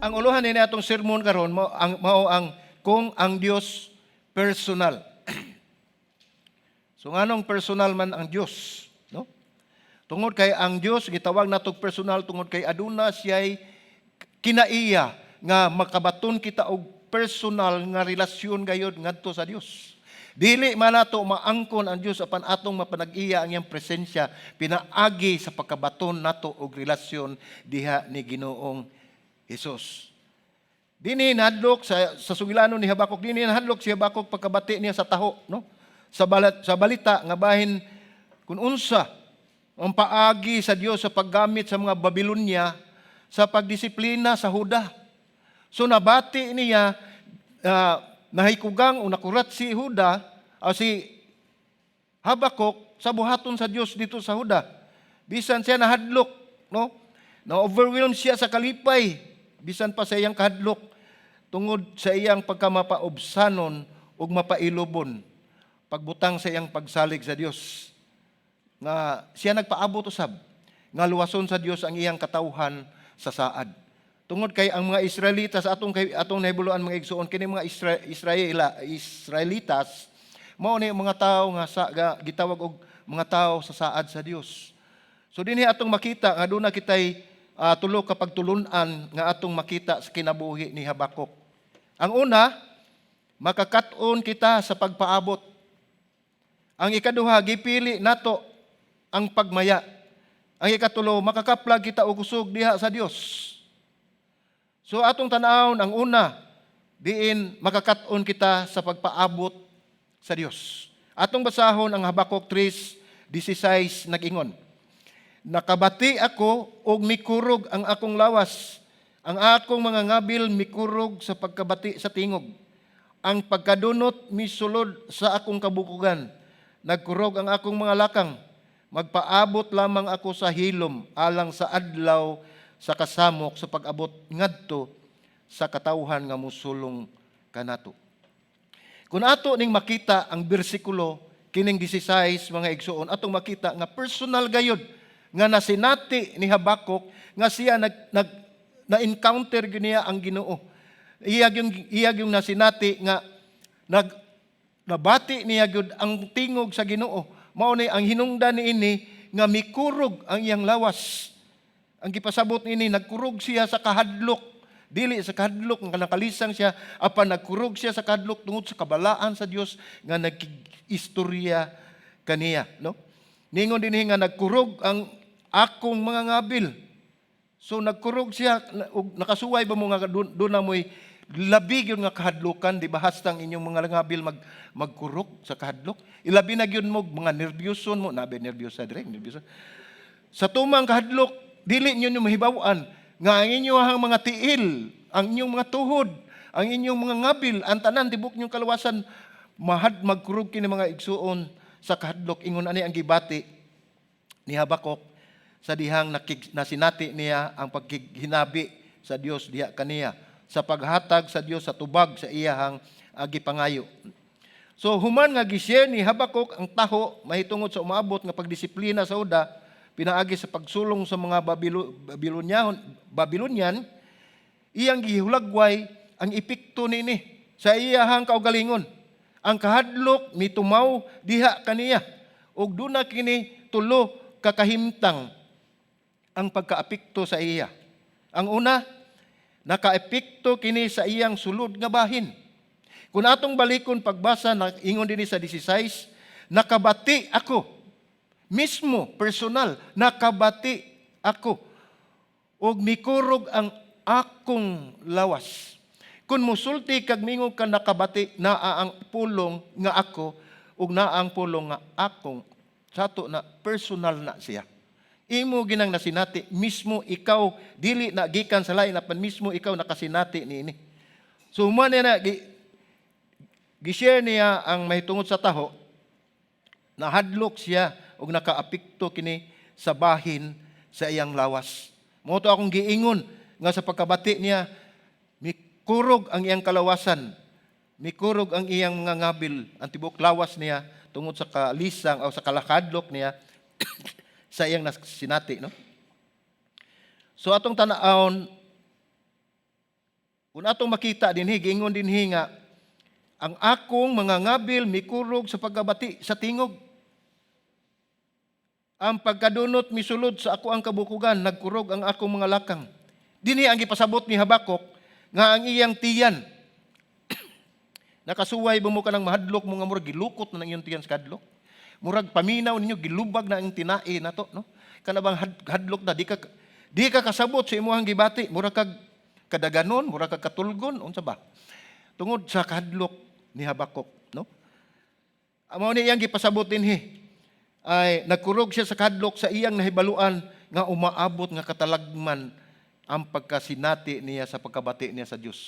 Ang uluhan ni atong sermon karon mao ang kung ang Dios personal. So nganong personal man ang Dios, no? Tungod kay ang Dios gitawag natog personal tungod kay aduna siya'y kinaiya nga makabaton kita og personal nga relasyon gayud ngadto sa Dios. Dili man nato maangkon ang Dios apan atong mapanag-iya ang iyang presensya pinaagi sa pagkabaton nato og relasyon diha ni Ginoong Hesus. Dinhi nahadlok sa sugilanon ni Habakuk, dinhi nahadlok si Habakuk pagkabati niya sa taho, no? Sa balita nga bahin kun unsa ang paagi sa Dios sa paggamit sa mga Babilonya sa pagdisiplina sa Huda. So nabati niya nahikugang o nakurat si Huda o si Habakuk sa buhaton sa Dios dito sa Huda. Bisan siya nahadlok, no? Na-overwhelm siya sa kalipay, bisan pa sa iyang kahadlok tungod sa iyang pagkamapaobsanon ug mapailobon pagbutang sa iyang pagsalig sa Dios. Nga siya nagpaabot usab nga luwason sa Dios ang iyang katawhan sa saad. Tungod kay ang mga Israelitas atong nahibuluan mga igsoon kini mga Israelitas mao ni mga tawo nga gitawag og mga tawo sa saad sa Dios. So dinhi atong makita nga aduna kitay tulo ka pagtulun-an nga atong makita sa kinabuhi ni Habakuk. Ang una, makakaton kita sa pagpaabot. Ang ikaduha, gipili nato ang pagmaya. Ang ikatulo, makakaplag kita og kusog diha sa Dios. So atong tan-awon ang una, diin makakaton kita sa pagpaabot sa Dios. Atong basahon ang Habakuk 3:16 nag-ingon. Nakabati ako og mikurog ang akong lawas. Ang akong mga ngabil mikurog sa pagkabati sa tingog. Ang pagkadunot misulod sa akong kabukugan. Nagkurog ang akong mga lakang. Magpaabot lamang ako sa hilom alang sa adlaw sa kasamok sa pag-abot ngadto sa katawhan nga musulong kanato. Kung ato ning makita ang bersikulo kining 16 mga igsoon, atong makita nga personal gayud nga nasinati ni Habakuk nga siya na-encounter niya ang Ginoo. Iyag yung nasinati nga nabati niya gyud ang tingog sa Ginoo. Mao ni ang hinungdan niini nga mikurog ang iyang lawas. Ang gipasabot niini nagkurog siya sa kahadlok. Dili sa kahadlok nga nakalisang siya apan nagkurog siya sa kahadlok tungod sa kabalaan sa Dios nga nagkistorya kaniya, no? Ningon dinhi nga nagkurog ang akong mga ngabil. So nagkurog siya ug nakasuway ba mo nga doon na mo'y labig yun nga kahadlukan, di ba hastang inyong mga ngabil magkurog sa kahadlok. Ilabi na yun mo mga nervyoson mo, nabi nervyosa direk, nervyosa. Sa tumang kahadlok, dili nyo nyo mahibawan nga ang inyong mga tiil, ang inyong mga tuhod, ang inyong mga ngabil, ang tanan tibok nyong kalawasan magkurog kini mga igsuon sa kahadlok. Ingon ani ang gibati ni Habakuk sa dihang nasinati niya ang paghinabi sa Dios diha kaniya sa paghatag sa Dios sa tubag sa iyahang gipangayo. So human nga gi-share ni Habakuk ang taho mahitungod sa umaabot nga pagdisiplina sa Huda pinaagi sa pagsulong sa mga Babilonian, iyang gihulagway ang epekto nini sa iyahang kaugalingon. Ang kahadlok mitumaw diha kaniya ug duna kini tulo kakahimtang ang pagkaapekto sa iya. Ang una, nakaepekto kini sa iyang sulod nga bahin. Kung atong balikon pagbasa, ingon din sa 16, nakabati ako, mismo, personal, nakabati ako, og mikurog ang akong lawas. Kung musulti kag mingog ka nakabati, naa ang pulong nga ako, ug naa ang pulong nga akong, sato na personal na siya. Imo ginang nasinati, mismo ikaw, dili na gikan sa lain, apan mismo ikaw nakasinati niini. So, human na gishare niya ang mahitungod sa taho, nahadlok siya o nakaapekto kini sa bahin sa iyang lawas. Moto akong giingon nga sa pagkabati niya, mikurog ang iyang kalawasan, mikurog ang iyang mga ngabil, ang tibok lawas niya tungod sa kalisang o sa kalakadlok niya, sa iyang nasinati, no? So atong tanaon Kung atong makita dinhi, giingon dinhi nga, ang akong mga ngabil mikurog sa pagkabati sa tingog. Ang pagkadunot misulod sa ako ang kabukugan, nagkurog ang akong mga lakang. Dinhi ang gipasabot ni Habakuk nga ang iyang tiyan. Nakasuway ba mo ka ng mahadlok mo nga murag gilukot na ng iyong tiyan sa kadlok? Murag paminaw ninyo, gilubag na ang tinae na to. No? Kanabang hadlok na, di ka kasabot sa imuhang gibati. Murag kag kadaganon, murag kag katulgon, unsa ba? Tungod sa kadlok ni Habakuk. No? Amo ni iyang gipasabot dinhi ay nagkurog siya sa kadlok sa iyang nahibaluan nga umaabot nga katalagman ang pagkasinati niya sa pagkabati niya sa Dios.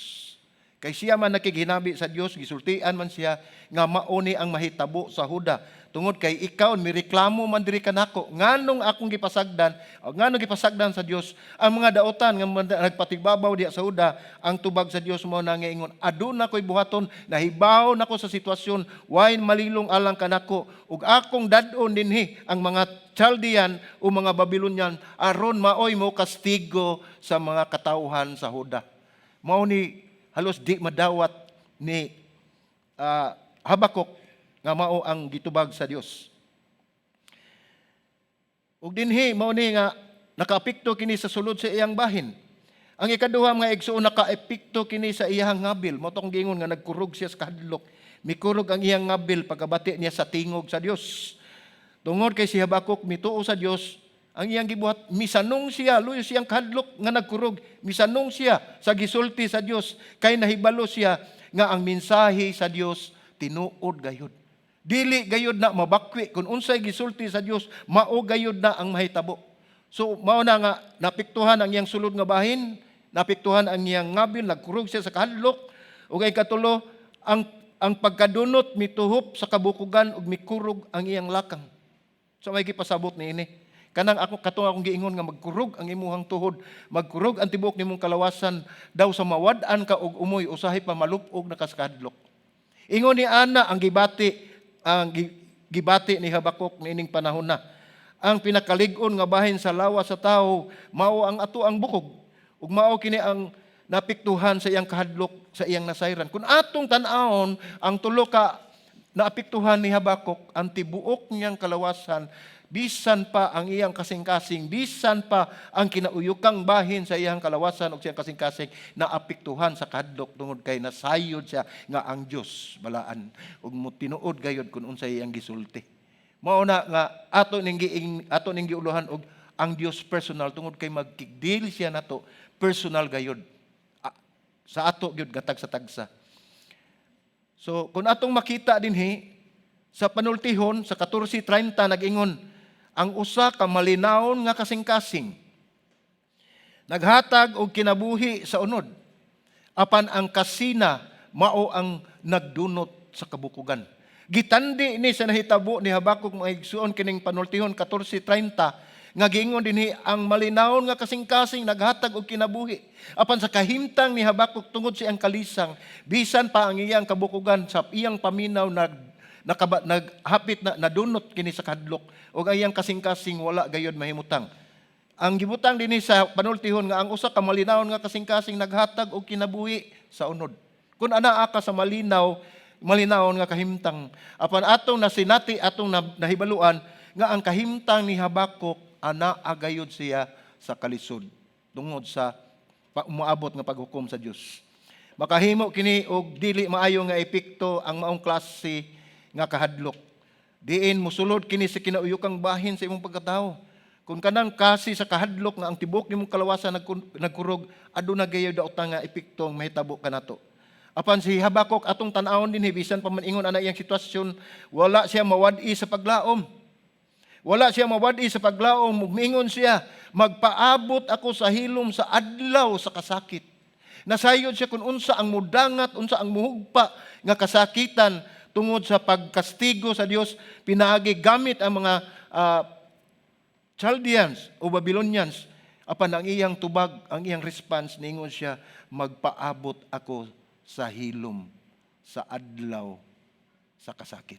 Kay siya man nakiginabi sa Dios, gisultian man siya nga mauni ang mahitabo sa Huda. Tungod kay ikaw mireklamo man diri kanako, nganong akong gipasagdan, o nganong gipasagdan sa Dios ang mga daotan nga nagpatigbabaw diya sa Huda, ang tubag sa Dios mo na ngaingon, aduna ko'y buhaton, nahibaw nako sa sitwasyon, wain malilong alang kanako, ug akong dadon dinhi ang mga Chaldean o mga Babylonian aron maoy mo kastigo sa mga katawhan sa Huda. Mao ni halos di madawat ni Habakuk nga mao ang gitubag sa Dios. Ug dinhi mao ni nga nakaapekto kini sa sulod sa iyang bahin. Ang ikaduha nga igsuon nakaapekto kini sa iyang ngabil. Mao tong giingon nga nagkurog siya sa kadlok. Mikurog ang iyang ngabil pagkabati niya sa tingog sa Dios. Tungod kay si Habakuk mituo sa Dios, ang iyang gibuhat, misanong siya, luyo siyang kadlok nga nagkurog, misanong siya sa gisulti sa Dios, kay nahibalo siya nga ang mensahe sa Dios tinuod gayud. Dili gayud na mabakwi, kung unsay gisulti sa Dios, mao gayud na ang mahitabo. So mao na nga, napiktuhan ang iyang sulod nga bahin, napiktuhan ang iyang ngabil, nagkurog siya sa kadlok, ug kay katulo, ang pagkadunot mituhop sa kabukugan ug mikurog ang iyang lakang. So may gipasabot ni ini. Kanang ako katong akong giingon nga magkurog ang imuhang tuhod, magkurog ang tibuok nimong kalawasan daw sa mawad-an ka og umoy usahay pa malupog na kaskadlok. Ingon ni ana ang gibati ni Habakuk niining panahon na. Ang pinakalig-on nga bahin sa lawas sa tao mao ang ato ang bukog ug mao kini ang napiktuhan sa iyang kahadlok sa iyang nasayran. Kung atong tan-awon ang tulo ka naapektuhan ni Habakuk ang tibuok niyang kalawasan, bisan pa ang iyang kasing-kasing, bisan pa ang kinauyukang bahin sa iyang kalawasan o siyang kasing-kasing, naapektuhan sa kadlok tungod kay nasayod siya nga ang Dios balaan ug mo tinuod gayud kun unsay iyang gisulti. Mao na nga ato ning giuluhan og ang Dios personal tungod kay magkigdil siya nato personal gayud. Sa ato gyud gatag sa tagsa. So, kung atong makita dinhi, sa panultihon, sa 14:30, nag-ingon, ang usa ka malinawon nga kasing-kasing, naghatag og kinabuhi sa unod, apan ang kasina, mao ang nagdunot sa kabukugan. Gitandi ni sa nahitabo ni Habakuk mga igsuon kining panultihon, 14:30, nga giingon dinhi ang malinawon nga kasing-kasing naghatag og kinabuhi apan sa kahimtang ni Habakuk tungod sa iyang kalisang bisan pa ang iyang kabukugan sa iyang paminaw naghapit na nadunot kini sa kadlok ug ang iyang kasing-kasing wala gayud mahimutang. Ang gibutang dinhi sa panultihon nga ang usa ka malinawon nga kasing-kasing naghatag og kinabuhi sa unod. Kun anaa ka sa malinawon nga kahimtang apan atong nasinati atong nahibaluan nga ang kahimtang ni Habakuk ana agayod siya sa kalisod tungod sa umaabot nga paghukom sa Dios. Makahimo kini og dili maayo nga epekto ang maong klase nga kahadlok. Diin mosulod kini sa kinauyukang bahin sa imong pagkatao. Kung kanang kasi sa kahadlok nga ang tibok nimong kalawasan nagkurog, aduna gayud daotang nga epekto ang mahitabo kanato. Apan si Habakuk atong tan-awon dinhi bisan pa man ingon ana iyang sitwasyon, wala siya mawad-i sa paglaom. Wala siya mawad-i sa paglaom, mingon siya, magpaabot ako sa hilom sa adlaw sa kasakit. Nasayod siya kung unsa ang mudangat, unsa ang muhugpa nga kasakitan tungod sa pagkastigo sa Dios, pinaagi gamit ang mga Chaldeans o Babylonians. Apan ang iyang tubag, ang iyang response, ningon siya, magpaabot ako sa hilom sa adlaw sa kasakit.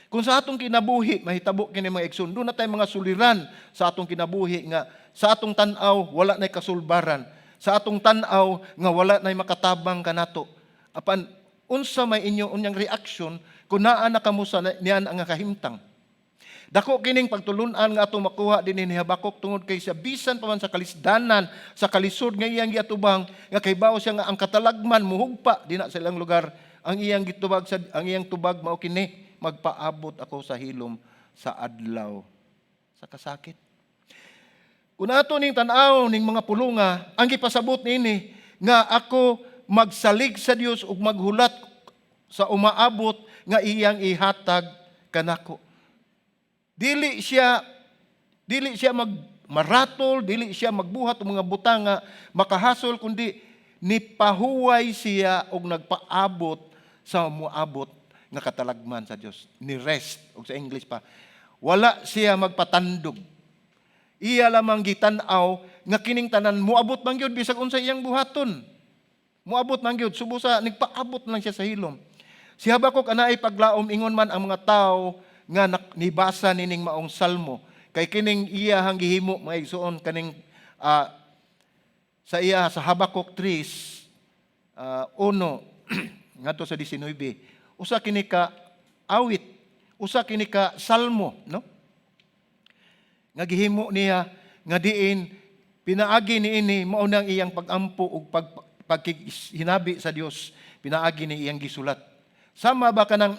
Kung sa atong kinabuhi, mahitabo kini mga igsoon, doon na tayo mga suliran sa atong kinabuhi nga sa atong tan-aw wala nay kasulbaran. sa atong tan-aw nga wala nay makatabang kanato. Apan unsa may inyo unyang reaksyon kung naa na kamo sa niyan ang kahimtang. Dako kining pagtulunan nga atong makuha dinhi ni Habakuk tungod kay sa bisan pa man sa kalisdanan, sa kalisod nga iyang giatubang, nga kaybaw siya nga ang katalagman muhugpa dinha sa ilang lugar. Ang iyang tubag mao kini, magpaabot ako sa hilom sa adlaw sa kasakit. Kung ato ning tan-aw ning mga pulunga, ang gipasabot nini nga ako magsalig sa Dios ug maghulat sa umaabot nga iyang ihatag kanako. Dili siya maratol, dili siya magbuhat og mga butang nga makahasol, kundi nipahuway siya og nagpaabot sa muabot nga katalagman sa Dios. Ni rest og sa English pa. Wala siya magpatandog. Iya lamang gitan-aw nga kining tanan muabot man gyud bisag unsa iyang buhaton. Muabot man gyud, subo sa nagpaabot lang siya sa hilom. Si Habakuk anaay paglaom ingon man ang mga tawo nga nibasa nining maong salmo. Kay kining iya hang gihimo mga igsoon kaning sa iya sa Habakuk 3 uno ngadto sa 19. Usa kini ka awit, usa kini ka salmo, no? Nga gihimo niya nga diin pinaagi niini mao nang iyang pagampo ug paghinabi sa Dios, pinaagi ni iyang gisulat. Sama ba kanang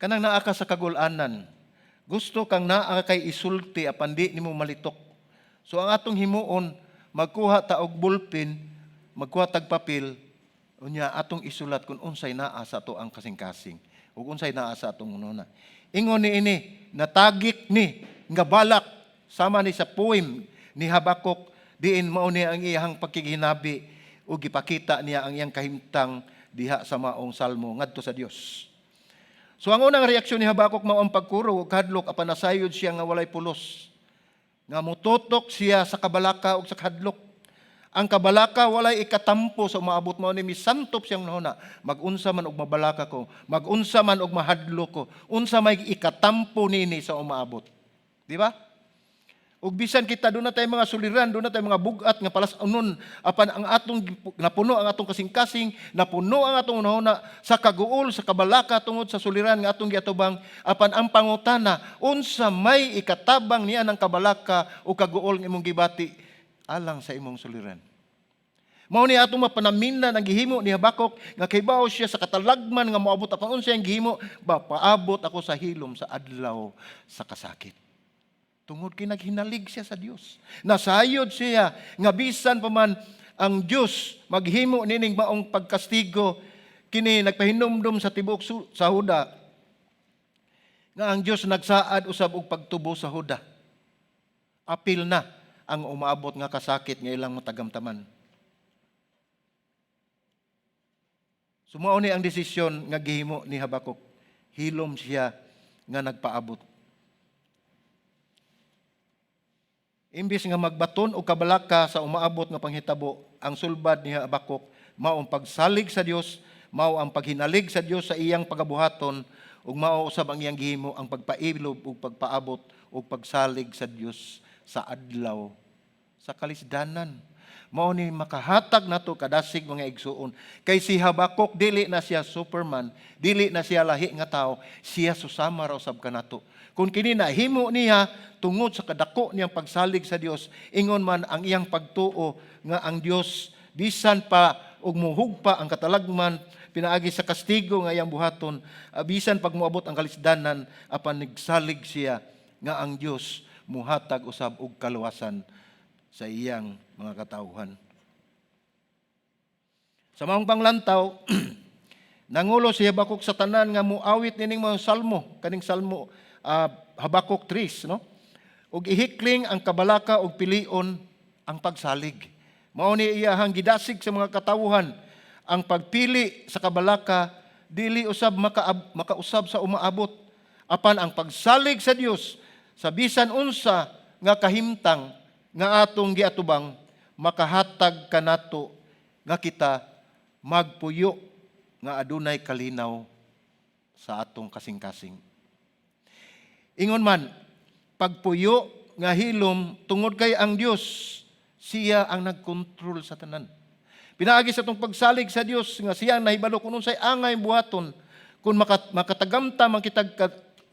kanang naa ka sa kagul-anan, gusto kang naa kay isulti apan di nimo malitok. So ang atong himuon, magkuha ta og ballpen, magkuha tag papel, unya atong isulat kung unsay naa sa ato ang kasing-kasing ug unsay naa sa atong ununa. Ingon ni ini, natagik ni nga balak sama ni sa poem ni Habakuk, diin mao ni ang iyang pagkiginabi ug gipakita niya ang iyang kahimtang diha sa maong salmo ngadto sa Dios. So ang unang reaksyon ni Habakuk mao ang pagkuro ug kadlok apan nasayod siya nga walay pulos. Nga mututok siya sa kabalaka ug sa kadlok. Ang kabalaka walay ikatampo sa umaabot mao ni misantop siyang nahuna. Magunsa man og mabalaka ko, magunsa man og mahadlo ko, unsa may ikatampo nini sa umaabot. Di ba? Ug bisan kita doon na tayo mga suliran, doon na tayo mga bugat nga palas unon, apan ang atong napuno ang atong kasing-kasing, napuno ang atong nahuna sa kaguol, sa kabalaka tungod sa suliran nga atong giatubang, apan ang pangutana, unsa may ikatabang niya ng kabalaka o kaguol ng imong gibati alang sa imong suliran. Mao ni atong mapanaminan ang gihimo ni Habakuk nga kaybaw siya sa katalagman nga moabot apan unsa ang gihimo, paabot ako sa hilom sa adlaw sa kasakit. Tungod kay naghinalig siya sa Dios. Nasayod siya nga bisan pa man ang Dios maghimo nining maong pagkastigo, kini nagpahinumdum sa tibok sa Huda nga ang Dios nagsaad usab og pagtubo sa Huda. Apil na ang umaabot nga kasakit nga ilang matagamtaman. Sumao ni ang desisyon nga gihimo ni Habakuk. Hilom siya nga nagpaabot. Imbis nga magbaton o kabalaka sa umaabot nga panghitabo, ang sulbad ni Habakuk mao ang pagsalig sa Dios, mao ang paghinalig sa Dios sa iyang pagabuhaton, ug mao usab ang iyang gihimo ang pagpailob ug pagpaabot ug pagsalig sa Dios sa adlaw sa kalisdanan. Mao ni makahatag nato kadasig mga igsuon. Kay si Habakuk dili na siya Superman, dili na siya lahi nga tao, siya susama ra usab kanato. Kung kini nahimo niya tungod sa kadako niyang pagsalig sa Dios, ingon man ang iyang pagtuo nga ang Dios bisan pa og muhugpa ang katalagman pinaagi sa kastigo nga iyang buhaton, bisan pag moabot ang kalisdanan apan nagsalig siya nga ang Dios muhatag usab og kaluwasan sa iyang mga katawhan. Sa maong panglantaw, nangulo si Habakuk sa tanan nga muawit nining mga salmo, kaning salmo Habakuk 3, no? Ug ihikling ang kabalaka ug pilion ang pagsalig. Mao ni iyahang gidasig sa mga katawuhan ang pagpili sa kabalaka dili usab makausab sa umaabot, apan ang pagsalig sa Dios sa bisan unsa nga kahimtang nga atong giatubang makahatag kanato nga kita magpuyo nga adunay kalinaw sa atong kasing-kasing. Ingon man, pagpuyo nga hilom tungod kay ang Dios Siya ang nagkontrol sa tanan. Pinaagi sa itong pagsalig sa Dios nga siya ang nahibalo kung unsay angay buhaton kung makatagamta man kitag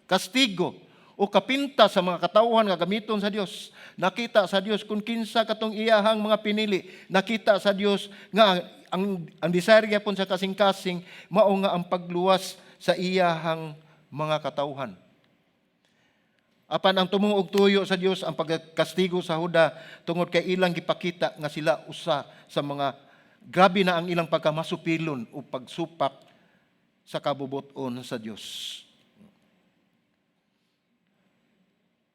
kastigo o kapinta sa mga katawhan nga gamiton sa Dios. Nakita sa Dios kung kinsa katong iyahang mga pinili. Nakita sa Dios nga ang desire gyapon sa kasing-kasing mao nga ang pagluwas sa iyahang mga katawhan. Apan ang tumong og tuyo sa Dios ang pagkastigo sa Huda tungod kay ilang gipakita nga sila usa sa mga grabe na ang ilang pagkamasupilon o pagsupak sa kabubuton sa Dios.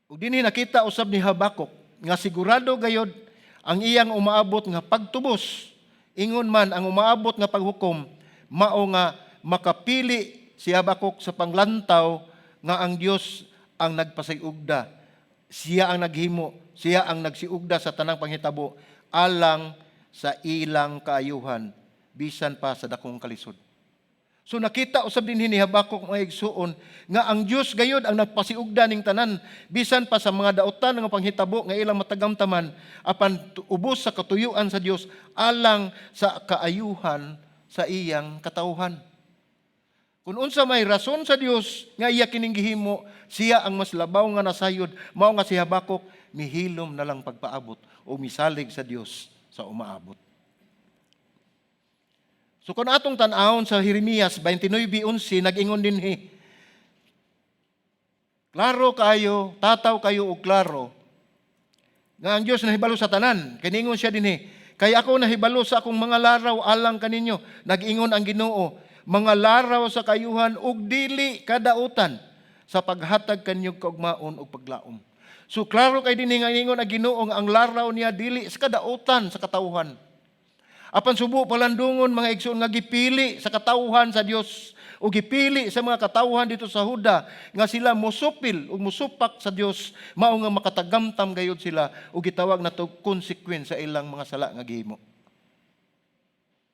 Ug dinhi nakita usab ni Habakuk nga sigurado gayod ang iyang umaabot nga pagtubos. Ingon man ang umaabot nga paghukom mao nga makapili si Habakuk sa panglantaw nga ang Dios ang nagpasiugda. Siya ang naghimo, siya ang nagsiugda sa tanang panghitabo alang sa ilang kaayuhan bisan pa sa dakong kalisod. So nakita usab dinhi ni Habakuk mga igsuon nga ang Dios gayud ang nagpasiugda ning tanan bisan pa sa mga dautan nga panghitabo nga ilang matagamtaman apan ubos sa katuyuan sa Dios alang sa kaayuhan sa iyang katawhan. Kung unsa may rason sa Dios nga iya kining gihimo, siya ang mas labaw nga nasayod, mao nga si Habakuk mihilom na lang pagpaabot o misalig sa Dios sa umaabot. So kung atong tan-awon sa Jeremias 29:11 nag-ingon dinhi, klaro kayo, tataw kayo og klaro nga ang Dios nahibalo sa tanan. Kiningon siya dinhi, kay ako nahibalo sa akong mga laraw alang kaninyo. Nag-ingon ang Ginoo, mga laraw sa kayuhan ug dili kadautan sa paghatag kanyog kaugmaon ug paglaom. So klaro kay dinhi nga ingon ang Ginoo nga ang laraw niya dili sa kadautan sa katawhan. Apan subo palandungon mga igsoon nga gipili sa katawhan sa Dios o gipili sa mga katawhan dito sa Huda nga sila musupil o musupak sa Dios mao nga makatagamtam gayud sila o gitawag nato consequence sa ilang mga sala nga gihimo.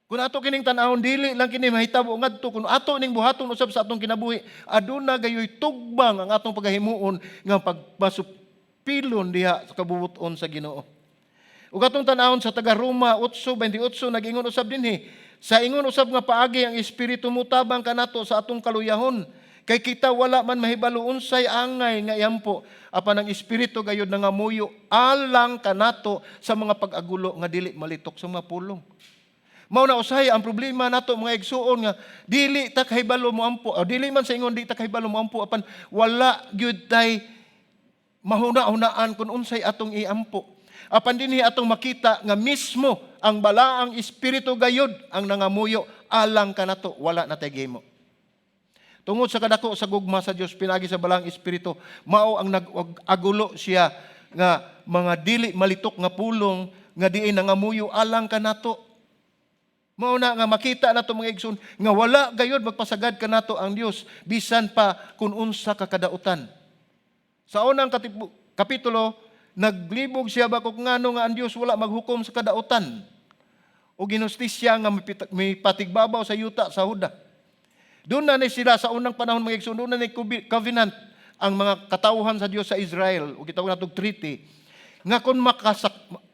Kung ato kining tan-awon dili lang kini mahitabo ngadto kun ato ning buhaton usab sa atong kinabuhi aduna gayoy tugbang ang atong pagahimuon nga pagmasupilon diha sa kabubuton sa Ginoo. Ug atong tan-awon sa taga Roma 8:28 nag-ingon usab dinhi sa ingon usab nga paagi ang espiritu mutabang kanato sa atong kaluyahon kay kita wala man mahibalo unsay angay nga iyampo apan ang espiritu gayud nangamuyo alang kanato sa mga pag-agulo nga dili malitok sa mga pulong. Mao na usahay ang problema nato mga igsuon nga dili ta kahibalo mo ampo o dili man sa ingon di ta kahibalo mo ampo apan wala gyud tay mahuna-hunaan kun unsay atong iampo. Apan dinhi atong makita nga mismo ang balaang espiritu gayud ang nangamuyo alang kanato wala na tay gihimo. Tungod sa kadako sa gugma sa Dios pinagi sa balaang espiritu mao ang nag-agulo siya nga mga dili malitok nga pulong nga diin nangamuyo alang kanato. Mao na nga makita nato mga igsoon nga wala gayud magpasagad kanato ang Dios bisan pa kun unsa ka kadautan. Sa unang kapitulo naglibog siya Habakuk ngano nga ang Dios wala maghukom sa kadautan o ginustisya nga may patigbabaw sa yuta sa Huda. Doon na ni sila sa unang panahon mga igsoon, doon na ni covenant ang mga katawhan sa Dios sa Israel o gitawag natong treaty nga kung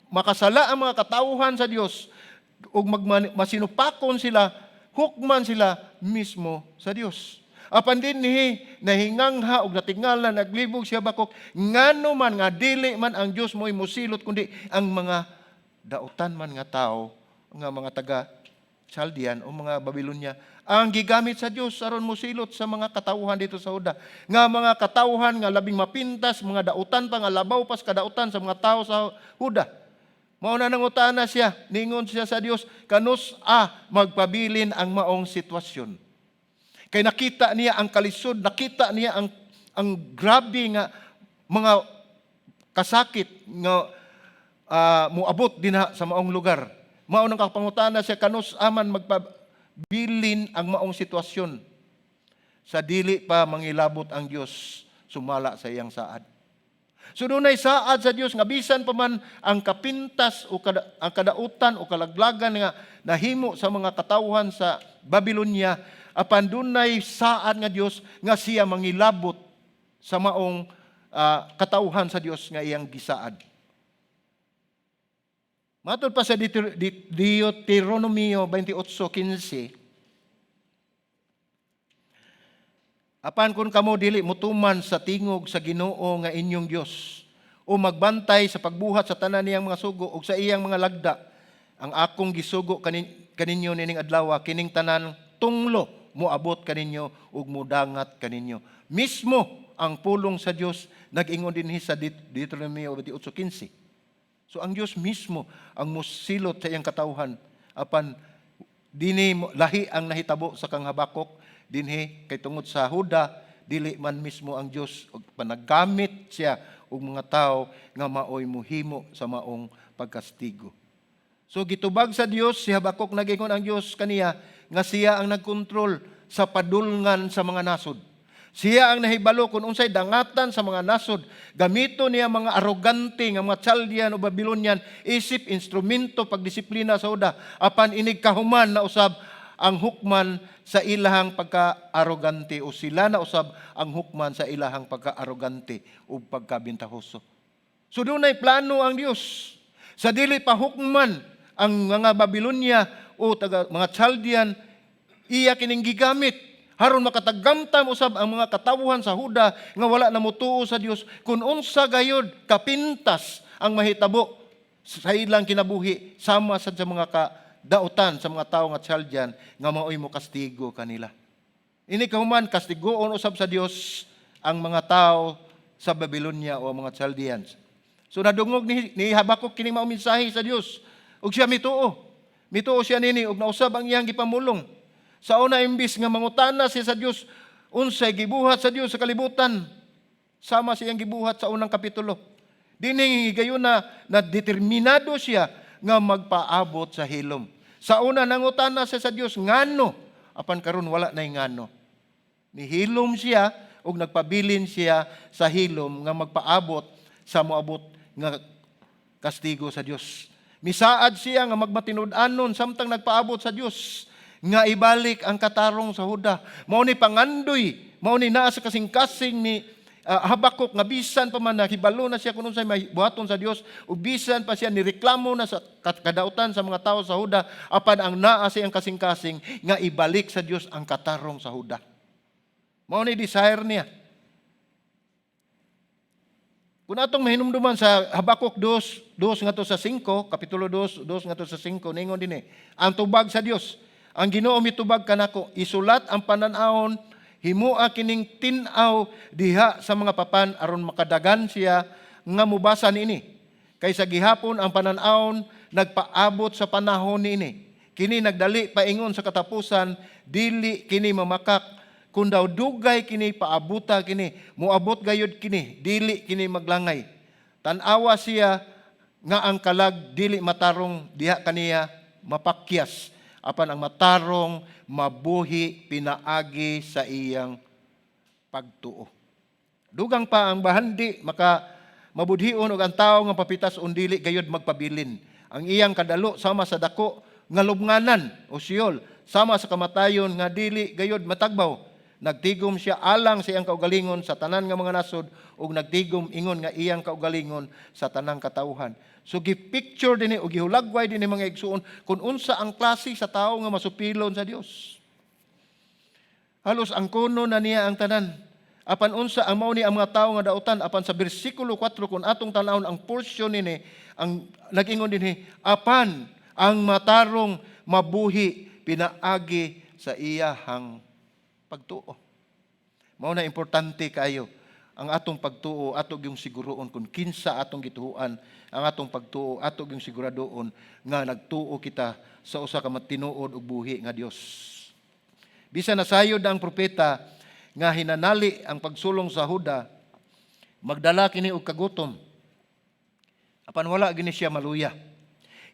makasala ang mga katawhan sa Dios ug masinupakon sila, hukman sila mismo sa Dios. Apan dinhi nahingangha og natingala naglibog si Habakuk ngano man nga dili man ang Dios mo'y mosilot kundi ang mga dautan man nga tao nga mga taga Chaldean o mga Babylonia ang gigamit sa Dios aron mosilot sa mga katawhan dito sa Huda nga mga katawhan nga labing mapintas mga dautan pa nga labaw pas kadautan sa mga tao sa Huda. Mao na nangutana siya, ningon siya sa Dios, kanus magpabilin ang maong sitwasyon. Kay nakita niya ang kalisod, nakita niya ang grabe nga mga kasakit nga muabot dinha sa maong lugar. Mao nang kapangutana siya kanus aman magpabilin ang maong sitwasyon sa dili pa mangilabot ang Dios sumala sa iyang saad. So dunay saad sa Dios nga bisan pa man ang kapintas o ang kadautan o kalaglagan nga nahimo sa mga katawhan sa Babylonia apan dunay saad nga Dios nga siya mangilabot sa maong katawhan sa Dios nga iyang gisaad. Matod pa sa Deuteronomio 28:15, apan kung kamo dili mutuman sa tingog sa Ginoo nga inyong Dios, o magbantay sa pagbuhat sa tanan niyang mga sugo ug sa iyang mga lagda, ang akong gisugo kaninyo nining adlaw, kining tanan tunglo moabot kaninyo ug mudangat kaninyo. Mismo ang pulong sa Dios nag-ingon dinhi sa Deuteronomio 28:15. So ang Dios mismo ang musilot sa iyang katawhan, apan dinhi lahi ang nahitabo sa kang Habakuk dinhi kay tungod sa Huda dili man mismo ang Dios og panaggamit siya og mga tao nga maoy muhimo sa maong pagkastigo. So gitubag sa Dios si Habakuk, nag-ingon ang Dios kaniya nga siya ang nagkontrol sa padulngan sa mga nasod. Siya ang nahibalo kung unsay dangatan sa mga nasod. Gamito niya mga arogante nga mga Chaldean o Babylonian isip instrumento pagdisiplina sa Huda, apan inig kahuman na usab ang hukman sa ilahang pagka-arogante, o sila na usab ang hukman sa ilahang pagka-arogante o pagkabintahoso. So dunay plano ang Dios. Sa dili pa hukman ang mga Babylonia o mga Chaldean, iya kining gigamit haron makatagamtam usab ang mga katawhan sa Huda nga wala na motuo sa Dios, kun unsa gayud kapintas ang mahitabo sa ilang kinabuhi sama sa mga kadautan sa mga tawo nga Chaldean nga maoy mo kastigo kanila. Ini kahuman kastigoon usab sa Dios ang mga tao sa Babylonia o mga Chaldeans. So nadungog ni Habakuk kini mao mensahe sa Dios ug siya mituo. Mituo siya nini ug nausab ang iyang gipamulong. Sa una, imbis nga mangutana siya sa Dios unsay gibuhat sa Dios sa kalibutan, sama siyang gibuhat sa unang kapitulo. Dinhi gayon na determinado siya nga magpaabot sa hilom. Sa una nangutana siya sa Dios ngano, apan karon wala nay ngano. Nihilom siya ug nagpabilin siya sa hilom nga magpaabot sa moabot nga kastigo sa Dios. Misaad siya nga magmatinud-anon samtang nagpaabot sa Dios nga ibalik ang katarong sa Huda. Mao ni pangandoy, mao ni naa sa kasing-kasing ni Habakuk nga bisan pa man nahibalo na siya kung unsay may buhaton sa Dios, ug bisan pa siya nireklamo na sa kadautan sa mga tao sa Huda, apan ang naa siyang kasing-kasing nga ibalik sa Dios ang katarong sa Huda. Mao ni desire niya. Kung atong mahinumduman sa Habakuk 2 ngadto sa 5, kapitulo 2 ngadto sa 5, ningon dinhi, ang tubag sa Dios. Ang Ginoo mitubag kanako, isulat ang pananahon, himua kining tin-aw diha sa mga papan aron makadagan siya nga mubasa niini. Kaysa gihapon ang pananahon nagpaabot sa panahon niini. Kini nagdali paingon sa katapusan, dili kini mamakak. Kung daw dugay kini paabuta kini, muabot gayud kini, dili kini maglangay. Tan-awa siya nga ang kalag dili matarong diha kaniya mapakyas. Apan ang matarong mabuhi pinaagi sa iyang pagtuo. Dugang pa ang bahandi maka mabudhion og ang tawo nga papitas undili gayud magpabilin. Ang iyang kadalo sama sa dako nga lubnganan o siyol, sama sa kamatayon nga dili gayud matagbaw. Nagtigom siya alang sa iyang kaugalingon sa tanan nga mga nasod ug nagtigom ingon nga iyang kaugalingon sa tanang katawhan. So gipicture dinhi o gihulagway dinhi mga igsuon kung unsa ang klase sa tawo nga masupilon sa Dios. Halos ang kuno na niya ang tanan. Apan unsa ang mao ni ang mga tawo nga dautan, apan sa bersikulo 4 kung atong tan-awon ang portion nini ang nag-ingon dinhi, apan ang matarong mabuhi pinaagi sa iyahang pagtuo. Mao na importante kayo ang atong pagtuo, atog yung siguroon kung kinsa atong gituhuan, ang atong pagtuo, atog yung siguradoon nga nagtuo kita sa usa ka matinuod ug buhi nga Dios. Bisan nasayod ang propeta nga hinanali ang pagsulong sa Huda, magdala kini og kagutom. Apan wala gini siya maluya.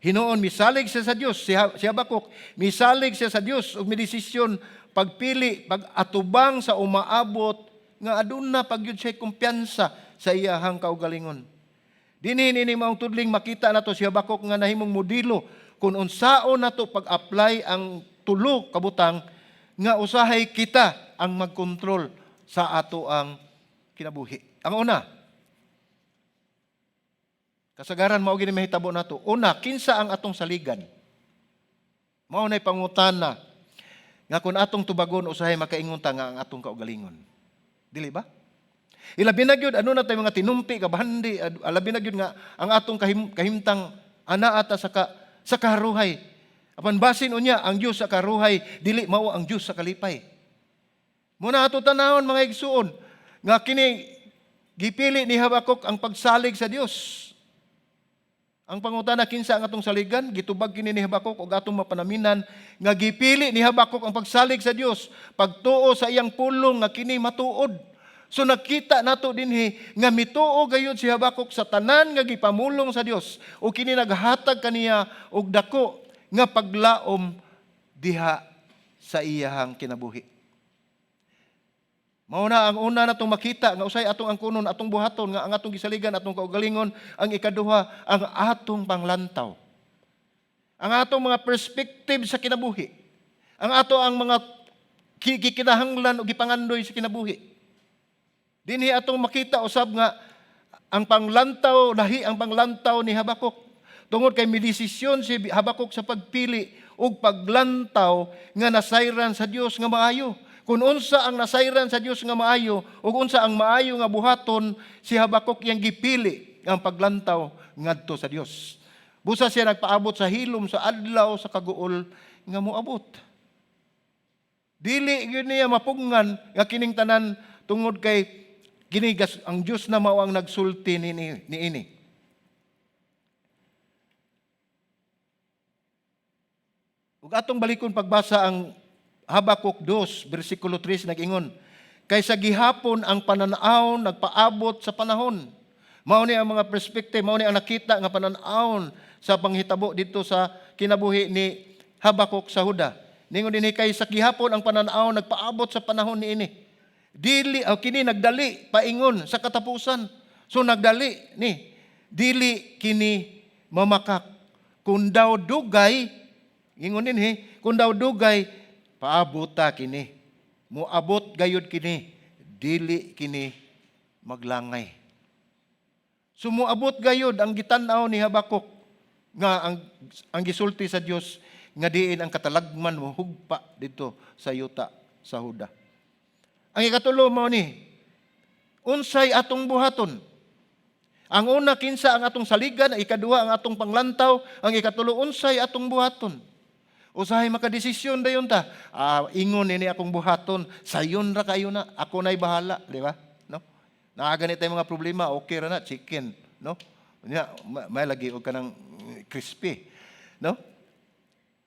Hinuon misalig siya sa Dios, si Habakuk, misalig siya sa Dios ug midesisyon pagpili, pag-atubang sa umaabot nga aduna pagyud siya kumpiyansa sa iyahang kaugalingon. Dinhi ni maong tudling makita nato si Habakuk nga nahimong modelo kung unsaon nato pag-apply ang tulo kabutang nga usahay kita ang magkontrol sa ato ang kinabuhi. Ang una, Kasagaran mao gini mahitabo nato. Una, kinsa ang atong saligan? Mao nay pangutana nga kung atong tubagon usahay makaingunta nga ang atong kaugalingon. Dili ba? Ilabi na gyud ano na tay mga tinumpi kabahandi, alabi na gyud nga ang atong kahimtang ana ata sa karuhay. Apan basin unya ang Dios sa karuhay dili mao ang Dios sa kalipay. Muna ato tanawon mga igsuon nga kini gipili ni Habakuk ang pagsalig sa Dios. Ang pangutana kinsa ang atong saligan, gitubag kini ni Habakuk og atong mapanaminan nga gipili ni Habakuk ang pagsalig sa Dios, pagtuo sa iyang pulong nga kini matuod. So nakita nato dinhi nga mituo gayud si Habakuk sa tanan nga gipamulong sa Dios o kini naghatag kaniya og dako nga paglaom diha sa iyahang kinabuhi. Mao na ang una natong makita nga usay atong angkunon, atong buhaton nga ang atong gisaligan, atong kaugalingon, ang ikaduha ang atong panglantaw. Ang atong mga perspective sa kinabuhi. Ang ato ang mga kikinahanglan o gipangandoy sa kinabuhi. Dinhi atong makita usab nga ang panglantaw, lahi ang panglantaw ni Habakuk. Tungod kay midesisyon si Habakuk sa pagpili og paglantaw nga nasayran sa Dios nga maayo. Kung unsa ang nasayran sa Dios nga maayo ug unsa ang maayo nga buhaton, si Habakuk yang gipili ang paglantaw ngadto sa Dios. Busa siya nagpaabot sa hilom sa adlaw sa kaguol nga moabot. Dili gyud niya mapungan nga kining tanan tungod kay ginigas ang Dios na mao ang nagsulti niini. Ug atong balikon pagbasa ang Habakuk 2, versikulo 3 nag-ingon, kaysa gihapon ang pananaw nagpaabot sa panahon. Mao ni ang mga perspektive, mao ni ang nakita nga pananaw sa panghitabo dito sa kinabuhi ni Habakuk sa Huda. Ningon dinhi kaysa gihapon ang pananaw nagpaabot sa panahon niini. Dili kini nagdali paingon sa katapusan. So nagdali ni dili kini mamakak. Kung daw dugay, ingon dinhi, kung daw dugay paabot ta kini. Muabot gayud kini. Dili kini maglangay. Sumuabot gayud ang gitan-aw ni Habakuk nga ang gisulti sa Dios nga diin ang katalagman mo hugpa dito sa yuta sa Huda. Ang ikatulo mao ni unsay atong buhaton. Ang una kinsa ang atong saligan, ang ikaduha ang atong panglantaw, ang ikatulo unsay atong buhaton. Usahay makadesisyon dayon ta. Ingon ini akong buhaton, sayon ra kayo na, ako na'y bahala, di ba? No? Nakaganit tayo mga problema, okay ra na, chicken, no? May lagi og kanang crispy, no?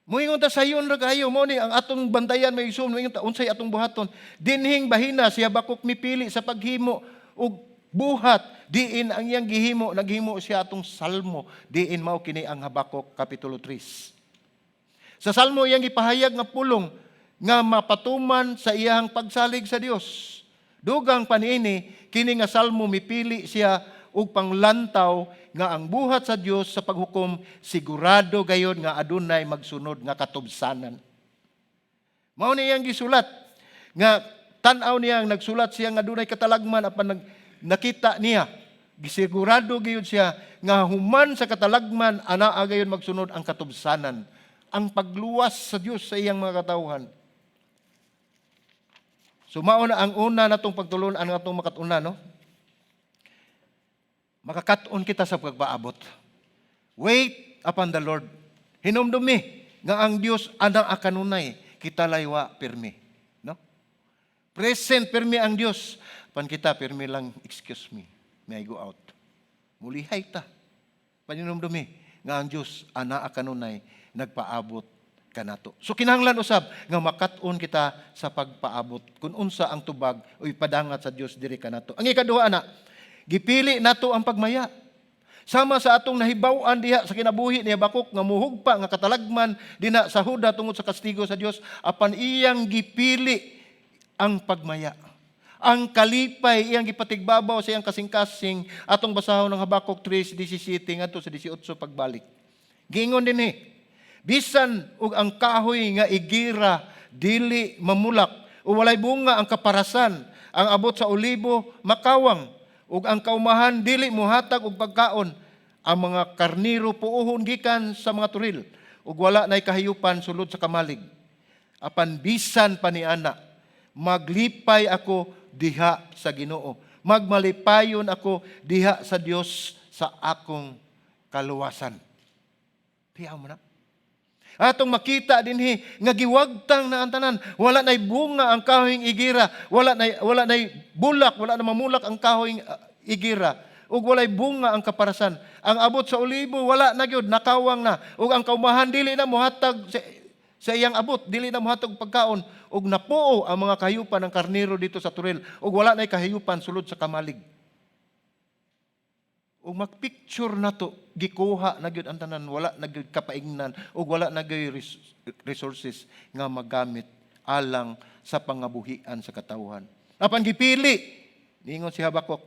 Muingon ta sayon ra kayo mo ni ang atong bantayan may isum, muingon ta unsay atong buhaton. Dinhing bahina si Habakuk mipili sa paghimo og buhat, diin ang iyang gihimo, naghimo siya atong salmo, diin mao kini ang Habakuk kapitulo 3. Sa salmo iyang gipahayag nga pulong nga mapatuman sa iyang pagsalig sa Dios. Dugang paniini kini nga salmo mipili siya og panglantaw nga ang buhat sa Dios sa paghukom sigurado gayud nga adunay magsunod nga katubsanan. Mao ni iyang gisulat nga tan-aw niya ang nagsulat siya nga adunay katalagman apan nakita niya gisigurado gayud siya nga human sa katalagman anaa gayud magsunod ang katubsanan. Ang pagluwas sa Diyos sa iyang mga katawhan. So mao na ang una natong pagtulon ang atong makatuna, no? Makakaton kita sa pagpaabot. Wait upon the Lord. Hinumdumi nga ang Dios ana kanunay kita laywa pirmi, no? Present pirmi ang Dios. Pan kita pirmi lang, excuse me, may I go out. Mulihay ta. Paninumdumi nga ang Dios ana kanunay nagpaabot kanato. So kinahanglan usab nga makat-on kita sa pagpaabot kun unsa ang tubag o ipadangat sa Dios diri kanato. Ang ikaduha ana, gipili nato ang pagmaya. Sama sa atong nahibaw-an diha sa kinabuhi ni Habakuk nga muhugpa nga katalagman dina sa Huda tungod sa kastigo sa Dios apan iyang gipili ang pagmaya. Ang kalipay iyang gipatigbabaw sa iyang kasing-kasing atong basahon ng Habakuk 3:17 ngadto sa 18 pagbalik. Giingon dinhi, bisan ug ang kahoy nga igira dili mamulak o walay bunga ang kaparasan, ang abot sa olibo makawang ug ang kaumahan dili muhatag og pagkaon, ang mga karniro puuhon gikan sa mga turil, ug wala nay kahayupan sulod sa kamalig. Apan bisan pa niana, maglipay ako diha sa Ginoo. Magmalipayon ako diha sa Dios sa akong kaluwasan. Tiyaw mo na. Atong makita dinhi nga giwagtang na ang tanan, wala nay bunga ang kahoyng igira, wala nay bulak, wala na mamulak ang kahoyng igira, ug walay bunga ang kaparasan. Ang abot sa olibo wala na gyud, nakawang na, ug ang kaumahan dili na mohatag sa iyang abot, dili na mohatag pagkaon, ug napuo ang mga kahayupan ng karnero dito sa turil, ug wala nay kahayupan sulod sa kamalig. Ug mag-picture na to, gikuha na gyud ang tanan, wala na gyud kapaingnan, ug wala na gyud resources nga magamit alang sa pangabuhian sa katawhan. Apan gipili, niingon si Habakuk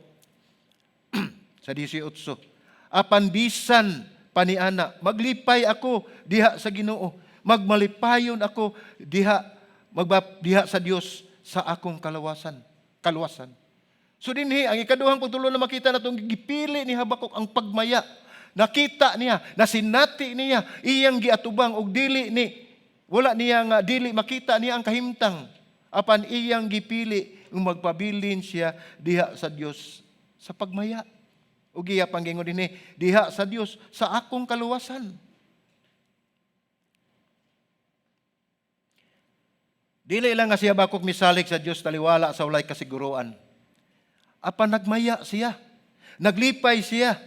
sa 18, apan bisan paniana, maglipay ako diha sa Ginoo, magmalipayon ako diha sa Dios sa akong kaluwasan. So dinhi ang ikaduhang pagtulo na makita natong gipili ni Habakuk ang pagmaya. Nakita niya, nasinati niya iyang giatubang og wala niya nga dili makita niya ang kahimtang. Apan iyang gipili ng magpabilin siya diha sa Dios sa pagmaya. Ug iya panggingon dinhi, diha sa Dios sa akong kaluwasan. Dili lang nga si Habakuk misalik sa Dios taliwala sa walay kasiguruan. Apan nagmaya siya, naglipay siya,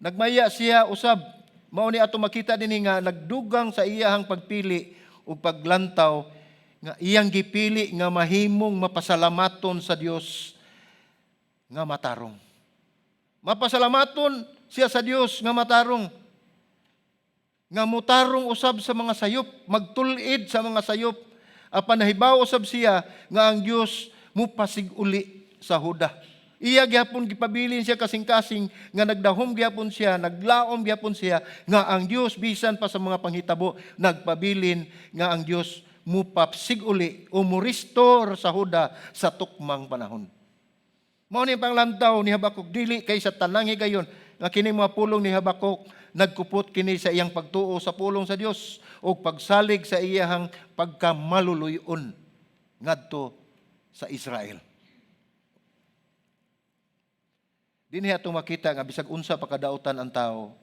nagmaya siya usab. Mao ni ato makita dinhi nga nagdugang sa iyahang pagpili ug paglantaw nga iyang gipili nga mahimong mapasalamaton sa Dios nga matarong. Mapasalamaton siya sa Dios nga matarong. Nga mutarong usab sa mga sayop, magtulid sa mga sayop. Apan nahibaw usab siya nga ang Dios mupasiguli sa huda. Iya gyapon gipabilin siya kasing-kasing nga nagdahom gyapon siya, naglaom gyapon siya nga ang Dios bisan pa sa mga panghitabo nagpabilin nga ang Dios mupapsiguli o mo-restore sa huda sa tukmang panahon. Mao ni panglantaw ni Habakuk dili kay sa tanang higayon nga kini mga pulong ni Habakuk nagkupot kini sa iyang pagtuo sa pulong sa Dios o pagsalig sa iyang pagkamaluluyon ngadto sa Israel. Dinhi atong makita nga bisag unsa pa kadautan ang tao,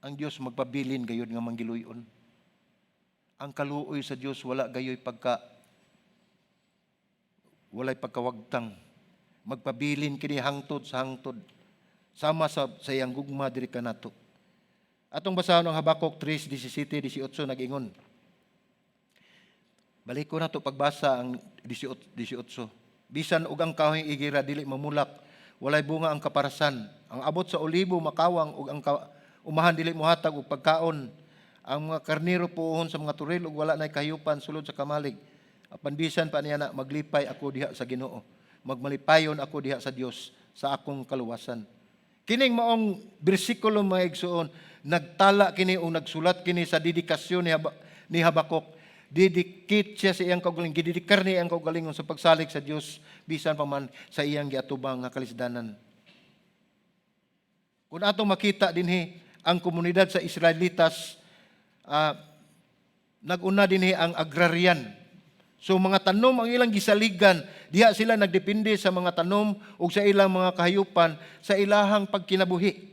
ang Dios magpabilin gayud nga manggiluyon. Ang kaluoy sa Dios walay pagkawagtang. Magpabilin kini hangtod sa hangtod. Sama sa iyang gugma diri kanato. Atong basahon ang Habakuk 3:17-18 nag-ingon. Balik ko na to pagbasa ang 18. Bisan og ang kahoy igira dili mamulak, walay bunga ang kaparasan. Ang abot sa olibo makawang ug ang umahan dili mohatag og pagkaon. Ang mga karnero puuhon sa mga turil ug wala nay kahayupan sulod sa kamalig. Apan bisan pa niya na maglipay ako diha sa Ginoo. Magmalipayon ako diha sa Dios sa akong kaluwasan. Kining maong bersikulo mga igsuon, nagtala kini o nagsulat kini sa dedikasyon ni Habakuk. Didikit siya sa iyang kaugalingon, gididikar niya ang kaugalingon sa pagsalig sa Dios bisan pa man sa iyang giatubang nga kalisdanan. Kung atong makita dinhi ang komunidad sa Israelitas, nag-una dinhi ang agrarian. So mga tanom ang ilang gisaligan, diha sila nagdepende sa mga tanom ug sa ilang mga kahayupan sa ilahang pagkinabuhi.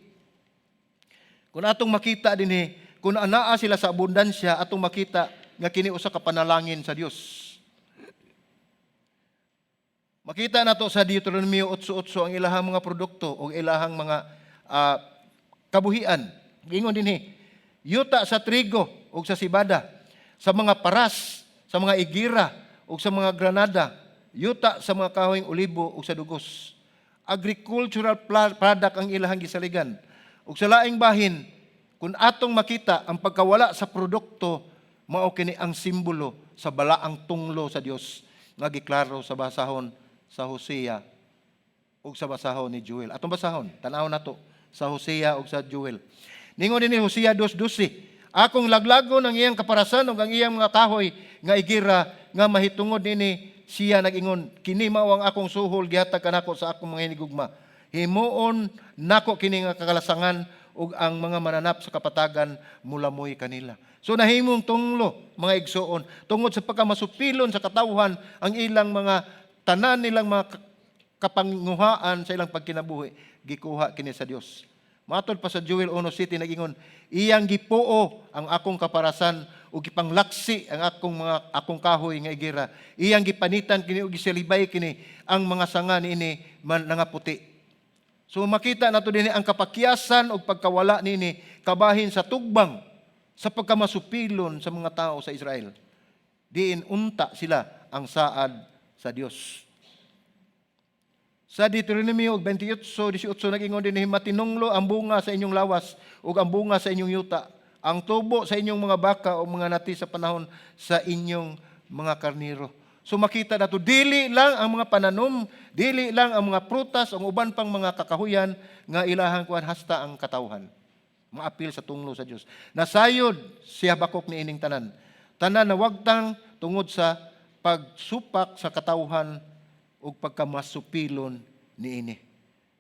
Kung atong makita dinhi, kung anaa sila sa abundansya, atong makita nga kini usa ka panalangin sa Dios. Makita nato sa Deuteronomy 8:8 ang ilahang mga produkto o ilahang mga kabuhian. Ingon dinhi, yuta sa trigo o sa sibada, sa mga paras, sa mga igira o sa mga granada, yuta sa mga kahoyng olibo o sa dugos. Agricultural product ang ilahang gisaligan. O sa laing bahin, kung atong makita ang pagkawala sa produkto, mao kini ang simbolo sa balaang tunglo sa Dios nga giklaro sa basahon sa Hosea ug sa basahon ni Joel. Atong basahon, tan-aw nato sa Hosea ug sa Joel. Ningon ni Hosea 2:12, akong laglagon ang iyang kaparasan ug ang iyang mga kahoy nga igira nga mahitungod nini siya nag-ingon, kini mao ang akong suhol gihatag kanako sa akong mga hinigugma. Himuon nako kini nga kakalasangan ug ang mga mananap sa kapatagan mulamoy kanila. So nahimong tunglo, mga igsoon, tungod sa pagkamasupilon sa katawhan ang ilang mga tanan nilang mga kapanguhaan sa ilang pagkinabuhi, gikuha kini sa Dios. Matod pa sa Joel 1:7 nagingon, iyang gipuo ang akong kaparasan ug gipanglaksi ang akong kahoy nga igira. Iyang gipanitan kini ug gisilibay kini ang mga sanga niini man nga puti. So makita nato dinhi ang kapakyasan ug pagkawala niini kabahin sa tugbang sa pagkamasupilon sa mga tao sa Israel. Diin unta sila ang saad sa Dios. Sa Deuteronomio 28:18 nag-ingon dinhi, matinunglo ang bunga sa inyong lawas ug ang bunga sa inyong yuta, ang tubo sa inyong mga baka o mga nati sa panahon sa inyong mga karniro. So makita nato dili lang ang mga pananom, dili lang ang mga prutas o uban pang mga kakahuyan nga ilahang kuan hasta ang katawhan. Maapil sa tunglo sa Dios. Nasayod si Habakuk ni ining tanan. Tanan na wagtang tungod sa pagsupak sa katawhan ug pagkamasupilon niini.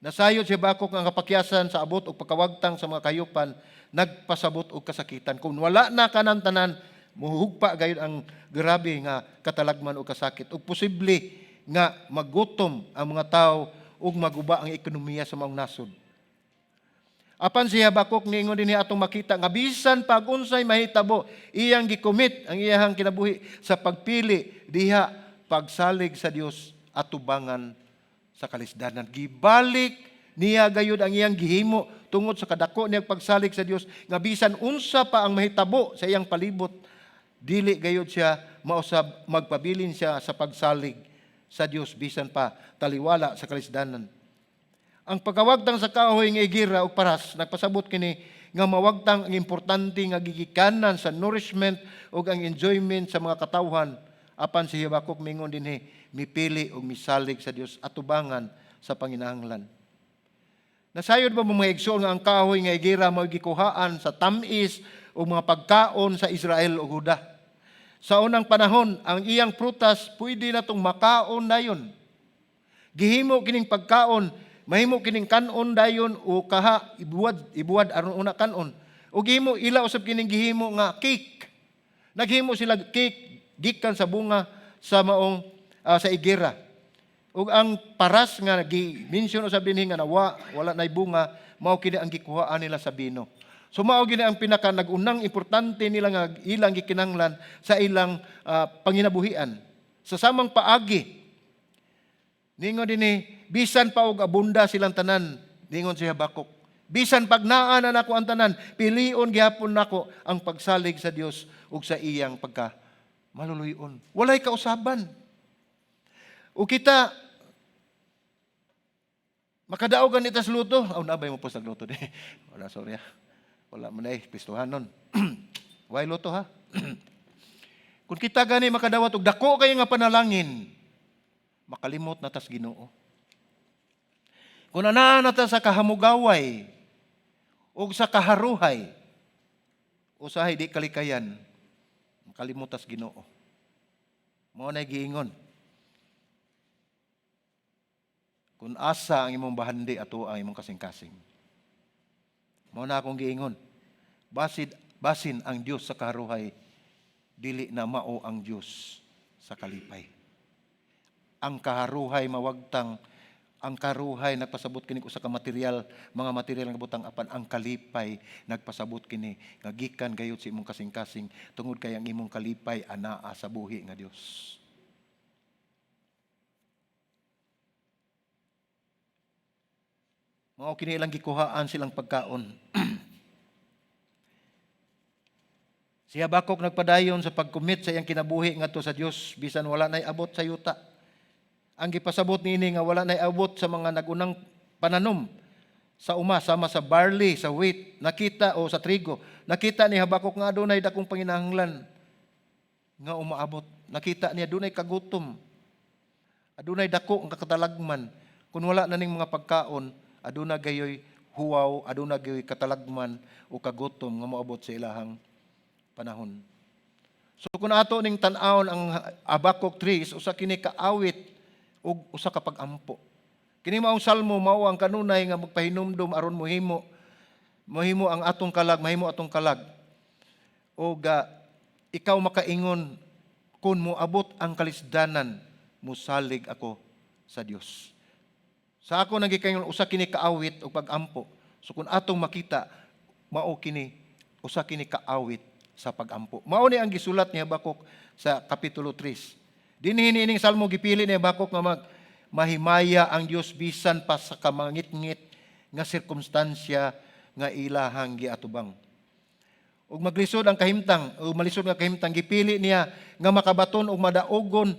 Nasayod si Habakuk ang kapakyasan sa abot ug pagkawagtang sa mga kayupan, nagpasabot og kasakitan. Kung wala na kanang tanan, muhugpa gayud ang grabe nga katalagman o kasakit. Ug posible nga magutom ang mga tao ug maguba ang ekonomiya sa maong nasod. Apan si Habakuk niingon dinhi atong makita nga bisan pag unsay mahitabo, iyang gikomit ang iyang kinabuhi sa pagpili diha pagsalig sa Dios at tubangan sa kalisdanan. Gibalik niya gayud ang iyang gihimo tungod sa kadako niyang pagsalig sa Dios nga bisan unsa pa ang mahitabo sa iyang palibot, dili gayud siya mausab magpabilin siya sa pagsalig sa Dios bisan pa taliwala sa kalisdanan. Ang pagkawagtang sa kahoy nga igira ug paras nagpasabot kini nga mawagtang ang importante nga gigikanan sa nourishment ug ang enjoyment sa mga katawhan. Apan si Habakuk mingon dinhi, mipili ug misalig sa Dios at tubangan sa panginahanglan. Nasayod ba mga igsoon nga ang kahoy nga igira mao gikuhaan sa tamis ug mga pagkaon sa Israel ug Huda? Sa unang panahon, ang iyang prutas pwede na itong makaon dayon. Gihimo kining pagkaon, mahimo kining kanon dayon o kaha ibuwad aron una kanon. O gihimo ila usab kining gihimo nga cake. Naghimo sila cake gikan sa bunga sa maong sa igira. Ug ang paras nga gi-mention usab dinhi nga wala nay bunga, mao kini ang gikuhaan nila sa bino. So mao gini ang pinaka nag-unang importante nila nga ilang gikinahanglan sa ilang panginabuhian. Sa samang paagi, ningon dinhi, bisan pa og abunda silang tanan, ningon si Habakuk. Bisan pag naa na nako ang tanan, pilion gihapon nako ang pagsalig sa Dios ug sa iyang pagka maluluyon. Walay kausaban. O kita makadaogan itas luto. Aw nabay mo po sa luto di. Wala sorry. Wala man ay pistuhanon. Why luto ha? Kung kita gani makadawat og dako kay nga panalangin, makalimot na tas Ginoo. Kung anaa na ta sa kahamugaway o sa kaharuhay, usahay di kalikayan, makalimot tas Ginoo. Mao na giingon. Kung asa ang imong bahandi ato ang imong kasing-kasing. Mao na akong giingon. Basin ang Dios sa kaharuhay, dili na mao ang Dios sa kalipay. Ang kaharuhay mawagtang, ang karuhay nagpasabot kini usa ka material, mga material nga butang apan ang kalipay nagpasabot kini nga gikan gayud sa imong kasing-kasing tungod kay ang imong kalipay anaa sa buhi nga Dios. Mao kini ilang gikuhaan silang pagkaon. Si Habakuk nagpadayon sa pagkumit sa iyang kinabuhi ngadto sa Dios bisan wala nay abot sa yuta. Ang gipasabot niini nga wala nay abot sa mga nagunang pananom sa uma sama sa barley, sa wheat, nakita o sa trigo. Nakita ni Habakuk nga adunay dakong panginahanglan nga umaabot. Nakita niya adunay kagutom. Adunay dako ang katalagman. Kung wala na ning mga pagkaon, aduna gayoy huwaw, aduna gayoy katalagman o kagutom nga moabot sa ilahang panahon. So kung ato ning tan-awon ang Habakuk 3, usa kini kaawit ug usa ka pag-ampo. Kini maong salmo mao ang kanunay nga magpahinumdum aron mohimo mahimo ang atong kalag, mahimo atong kalag. O ikaw makaingon, kung moabot ang kalisdanan, musalig ako sa Dios. Sa ako nagikaingon, usa kini kaawit o pag-ampo. So kung atong makita, mao kini, usa kini kaawit sa pag-ampo. Mao ni ang gisulat ni Habakuk sa Kapitulo 3. Dinhi nining salmo gipili ni Habakuk nga mahimaya ang Dios bisan pa sa kamangit-ngit nga sirkumstansya nga ilahang giatubang. Ug maglisod ang kahimtang, o malisod nga kahimtang, gipili niya nga makabaton og madaogon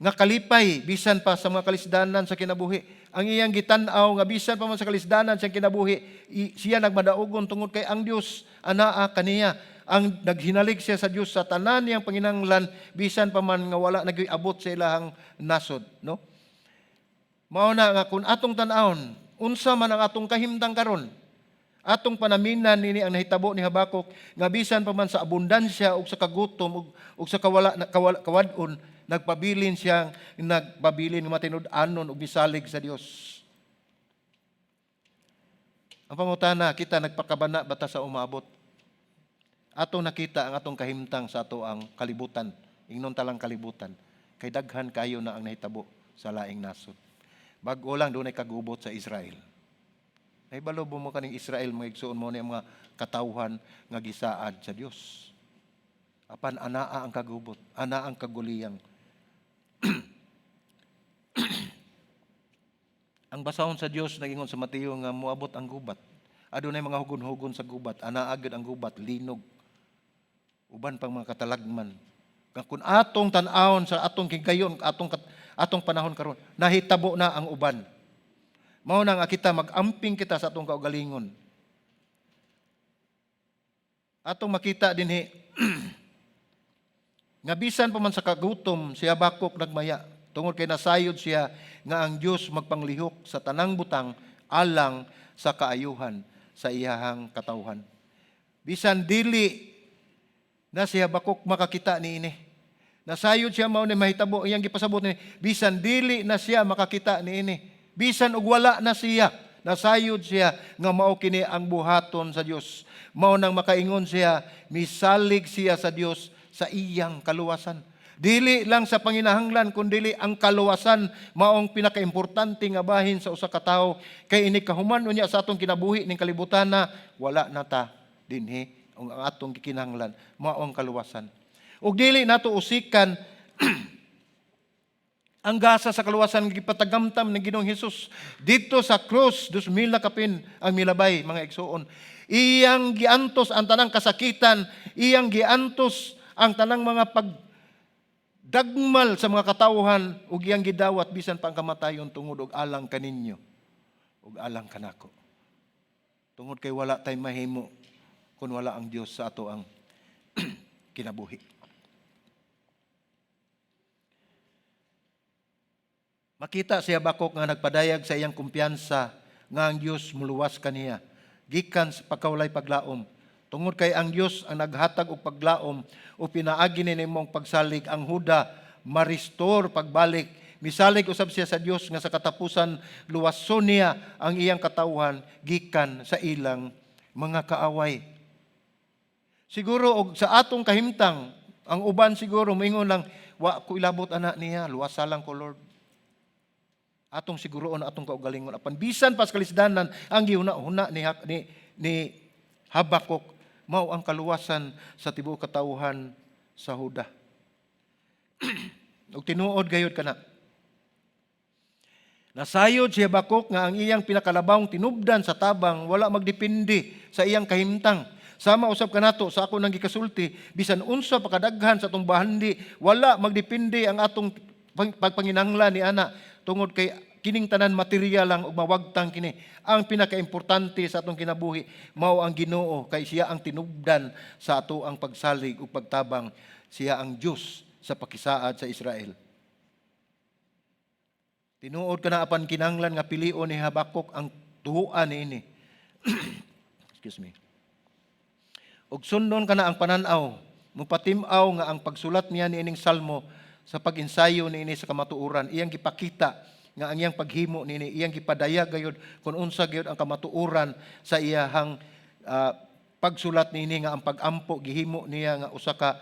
nga kalipay bisan pa sa mga kalisdanan sa kinabuhi. Ang iyang gitan-aw nga bisan pa man sa kalisdanan sa kinabuhi, siya nagmadaogon tungod kay ang Dios anaa kaniya. Ang naghinalig siya sa Dios sa tanan niyang panginahanglan bisan pa man nga wala nagiabot sa ilahang nasod, no? Mao na nga kun atong tan-awon, unsa man ang atong kahimtang karon, atong panaminan nini ang nahitabo ni Habakuk nga bisan pa man sa abundansya ug sa kagutom ug sa kawad-on, nagpabilin siya, nagpabilin nga matinud-anon ug misalig sa Dios. Ang pangutana, kita nagpakabana bata sa umabot. Atong nakita ang atong kahimtang sa ato ang kalibutan, ingnon talang kalibutan, kay daghan kayo na ang nahitabo sa laing nasod. Bag-o lang doon ay kagubot sa Israel. Nahibalo mo kaning Israel, mga igsuon mo ni mga katawhan nga gisaad sa Dios. Apan anaa ang kagubot, anaa ang kaguliyang. Ang basahon sa Dios nagingon sa Mateo nga moabot ang gubat. Adunay mga hugon-hugon sa gubat, anaa gid ang gubat, linog. Uban pang mga katalagman. Kung atong tan-awon sa atong higayon, atong panahon karon, nahitabo na ang uban. Mao na nga kita mag-amping kita sa atong kaugalingon. Atong makita dinhi nga bisan pa man sa kagutom si Habakuk nagmaya tungod kay nasayod siya nga ang Dios magpanglihok sa tanang butang alang sa kaayuhan sa iyahang katawhan. Bisan dili na si Habakuk makakita niini. Nasayod siya mao ni mahitabo iyang gipasabot ni bisan dili na siya makakita niini. Bisan og wala na siya, nasayod siya nga mao kini ang buhaton sa Dios. Mao nang makaingon siya, misalig siya sa Dios sa iyang kaluwasan. Dili lang sa panginahanglan kundi ang kaluwasan maong pinakaimportante nga bahin sa usa ka tawo kay ini kahuman unya sa atong kinabuhi ning kalibutan na wala na ta dinhi ang atong gikinahanglan mao ang kaluwasan. Ug dili nato usikan ang gasa sa kaluwasan nga gipatagamtam ni Ginoong Hesus dito sa krus 2000 na kapin ang milabay, mga igsuon. Iyang giantos ang tanang kasakitan, iyang giantos ang tanang mga pagdagmal sa mga katawhan ug iyang gidawat bisan pa ang kamatayon tungod og alang kaninyo ug alang kanako. Tungod kay wala tay mahimo kun wala ang Dios sa ato ang kinabuhi. Makita si Habakuk nga nagpadayag sa iyang kumpiyansa nga ang Dios muluwas kaniya gikan sa pagkawalay paglaom. Tungod kay ang Dios ang naghatag og paglaom o pinaagi ni nimong pagsalig ang Huda ma-restore pagbalik. Misalig usab siya sa Dios nga sa katapusan luwason niya ang iyang katawhan gikan sa ilang mga kaaway. Siguro og sa atong kahimtang ang uban siguro moingon lang wa ko ilabot ana niya luwasa lang ko Lord. Atong siguroon atong kaugalingon apan bisan pas kalisdanan ang gihuna-huna ni Habakuk mao ang kaluwasan sa tibuok katawhan sa Huda. Ug tinuod gayud kana. Nasayod si Habakuk nga ang iyang pinakalabawng tinubdan sa tabang wala magdepende sa iyang kahimtang. Sama usab kanato sa ako nang gikasulti bisan unsa pa kadaghan sa atong bahandi wala magdepende ang atong pagpanginahanglan ni ana tungod kay kining tanan material lang ug mawagtang kini. Ang pinakaimportante sa atong kinabuhi mao ang Ginoo kay siya ang tinubdan sa ato ang pagsalig ug pagtabang, siya ang Dios sa pakisaad sa Israel. Tinuod kana apan kinahanglan nga pilion ni Habakuk ang tuhuan niini. Excuse me. Ug sundon kana ang pananaw, mupatim-aw nga ang pagsulat niya niining salmo sa pag-ensayo niini sa kamatuoran, iyang gipakita nga ang iyang paghimo niini, iyang gipadayag gayud kung unsa gyud ang kamatuoran sa iyahang ah, pagsulat nini nga ang pagampo gihimo niya nga usa ka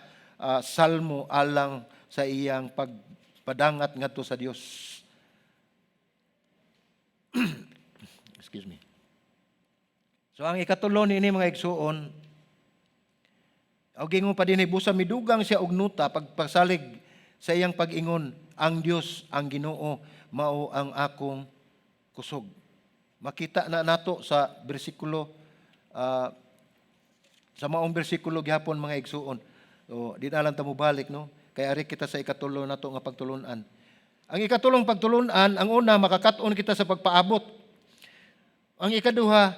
salmo alang sa iyang pagpadangat ngadto sa Dios. Excuse me. So ang ikatulo nini mga igsuon, og gingon pa dinhi busa midugang siya og nuta pagpasalig sa iyang pag-ingon, ang Dios, ang Ginoo mao ang akong kusog. Makita na nato sa bersikulo sa maong bersikulo gihapon mga igsuon. So di na lang ta mo balik no. Kay ari kita sa ikatulo nato nga pagtulunan. Ang ikatulong pagtulunan, ang una makakat-on kita sa pagpaabot. Ang ikaduha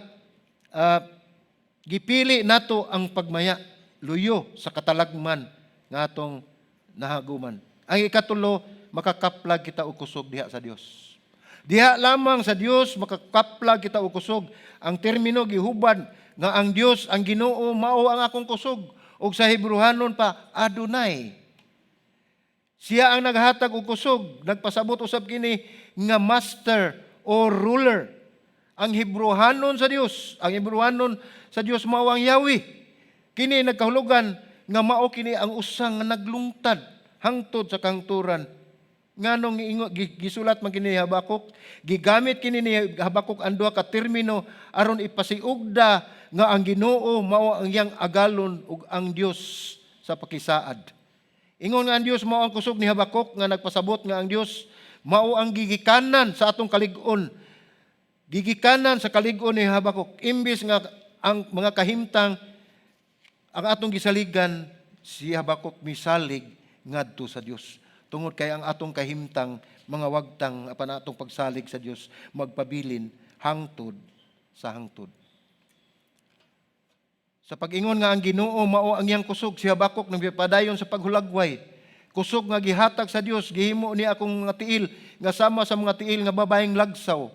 gipili nato ang pagmaya, luyo sa katalagman nga atong nahaguman. Ang ikatulo, makakaplag kita og kusog diha sa Dios. Diha lamang sa Dios makakaplag kita og kusog. Ang termino gihubad nga ang Dios, ang Ginoo mao ang akong kusog, ug sa Hebrehanon pa Adonai. Siya ang naghatag og kusog, nagpasabot usab kini nga master or ruler. Ang Hebrehanon sa Dios, ang Hebrehanon sa Dios mao ang Yahweh. Kini nagkahulugan nga mao kini ang usang nga naglungtad hangtod sa kahangturan. Nganong gisulat man kini Habakuk, gigamit kini ni Habakuk ang duha ka termino aron ipasiugda nga ang Ginoo mao ang iyang agalon ug ang Dios sa pakisaad. Ingon nga ang Dios mao ang kusog ni Habakuk nga nagpasabot nga ang Dios mao ang gigikanan sa atong kalig-on. Gigikanan sa kalig-on ni Habakuk imbis nga ang mga kahimtang ang atong gisaligan, si Habakuk misalig ngadto sa Dios. Tungod kay ang atong kahimtang mga wagtang apan atong pagsalig sa Dios magpabilin hangtod sa hangtod. Sa pag-ingon nga ang Ginoo mao ang iyang kusog, si Habakuk nagpadayon sa paghulagway. Kusog nga gihatag sa Dios, gihimo niya akong mga tiil nga sama sa mga tiil nga babaeng lagsaw.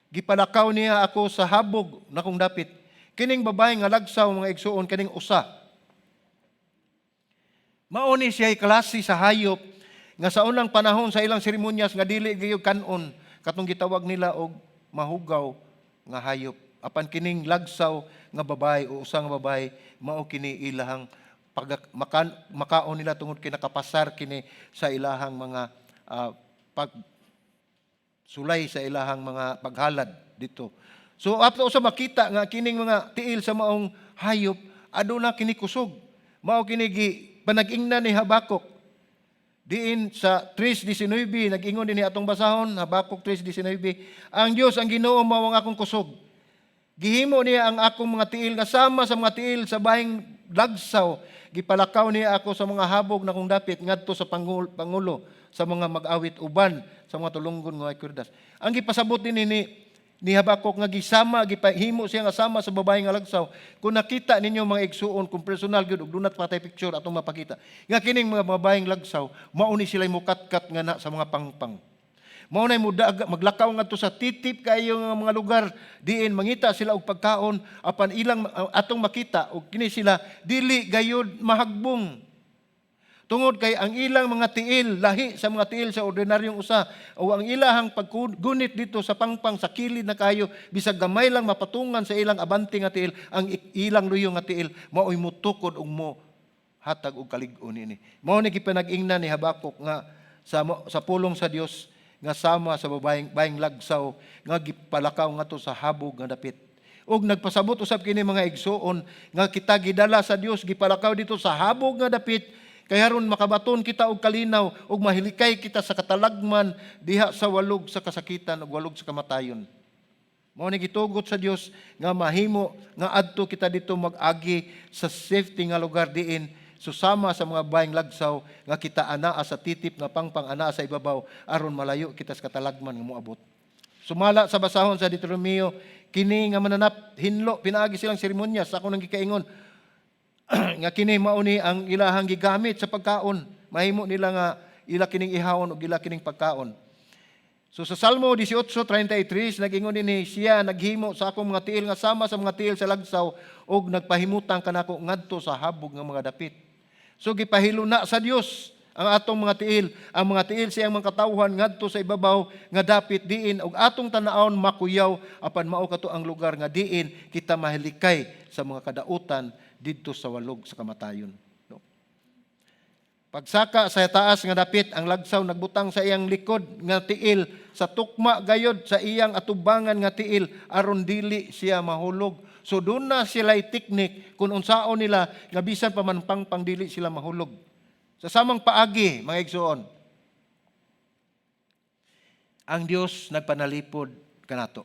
Gipalakaw niya ako sa habog na kong dapit. Kining babaeng nga lagsaw mga igsuon kining usa. Mao ni siya klase sa hayop nga sa unang panahon sa ilang seremonyas nga dili gyud kanon katong gitawag nila og mahugaw nga hayop. Apan kining lagsaw nga babae o usa nga babae mao kini ilahang makaon nila tungod kay nakapasar kini sa ilahang mga sulay sa ilahang mga paghalad dito. So ato sa makita nga kining mga tiil sa maong hayop aduna kini kusog. Mao kini panag-ingnan ni Habakuk. Diin sa 3:19 nag-ingon dinhi atong basahon Habakuk 3:19, ang Dios ang Ginoo mao ang akong kusog. Gihimo niya ang akong mga tiil nga sama sa mga tiil sa bahing lagsaw. Gipalakaw niya ako sa mga habog na kong dapit ngadto sa pangulo sa mga mag-awit uban sa mga tulunggon nga kurdas. Ang gipasabot ni Habakuk nga gisama gipahimo siya nga sama sa babae nga lagsaw. Kung nakita ninyo mga igsuon kung personal gyud ug dunat patay picture atong mapakita. Nga kining mga babaeng lagsaw mao ni sila mukatkat nga na sa mga pangpang. Mao nay maglakaw ngadto sa titip kayo nga mga lugar diin mangita sila og pagkaon apan ilang atong makita og kini sila dili gayud mahagbong. Tungod kay ang ilang mga tiil lahi sa mga tiil sa ordinaryong usa o ang ilahang paggunit dito sa pangpang sa kilid na kayo bisag gamay lang mapatungan sa ilang abanti nga tiil ang ilang luyo nga tiil maoy mutukod og mo hatag og kalig-on ini. Mao ni gipanag-ingnan ni Habakuk nga sa pulong sa Dios nga sama sa babaeng lagsaw nga gipalakaw ngadto sa habog nga dapit. Og nagpasabot usab kini mga igsuon nga kita gidala sa Dios gipalakaw dito sa habog nga dapit kay aron makabaton kita og kalinaw og mahilikay kita sa katalagman diha sa walog sa kasakitan ug walog sa kamatayon. Mao ni gitugot sa Dios nga mahimo nga adto kita dito mag-agi sa safety nga lugar diin susama sa mga baeng lagsaw nga kita anaa sa titip nga pangpang anaa sa ibabaw aron malayo kita sa katalagman nga moabot. Sumala sa basahon sa Deuteronomio kini nga mananap hinlo pinaagi silang seremonyas ako nang gikaingon nga kini mao ni ang ilahang gigamit sa pagkaon. Mahimo nila nga ila kining ihawon ug ila kining pagkaon. So sa Salmo 18:33 nag-ingon dinhi siya naghimo sa akong mga tiil nga sama sa mga tiil sa lagsaw ug nagpahimutang kanako ngadto sa habog nga mga dapit. So gipahilo na sa Dios ang atong mga tiil. Ang mga tiil siyang mga katawhan ngadto sa ibabaw nga dapit diin ug atong tan-awon makuyaw apan mao kato ang lugar nga diin kita mahilikay sa mga kadautan didto sa walog sa kamatayon. No? Pagsaka sa taas nga dapit ang lagsaw nagbutang sa iyang likod nga tiil sa tukma gayod sa iyang atubangan nga tiil aron dili siya mahulog. So doon na sila'y teknik kung unsaon nila nga bisan pa man pang dili sila mahulog. Sa samang paagi, mga igsoon, ang Dios nagpanalipod kanato.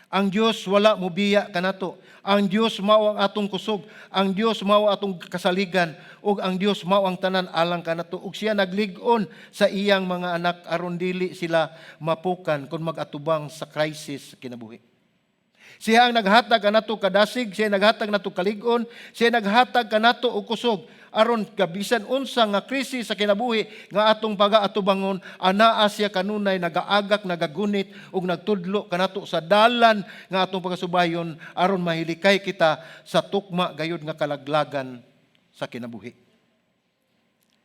Ang Dios wala mubiya kanato. Ang Dios mao ang atong kusog. Ang Dios mao atong kasaligan. Ug ang Dios mao ang tanan alang kanato. Ug siya naglig-on sa iyang mga anak aron dili sila mapukan kung mag-atubang sa crisis sa kinabuhi. Siya ang naghatag kanato kadasig, siya naghatag nato kalig-on, siya naghatag kanato og kusog aron kabisan unsa nga krisis sa kinabuhi nga atong pagaatubangon anaa siya kanunay nagaagak, nagagunit ug nagtudlo kanato sa dalan nga atong pagasubayon aron mahilikay kita sa tukma gayud nga kalaglagan sa kinabuhi.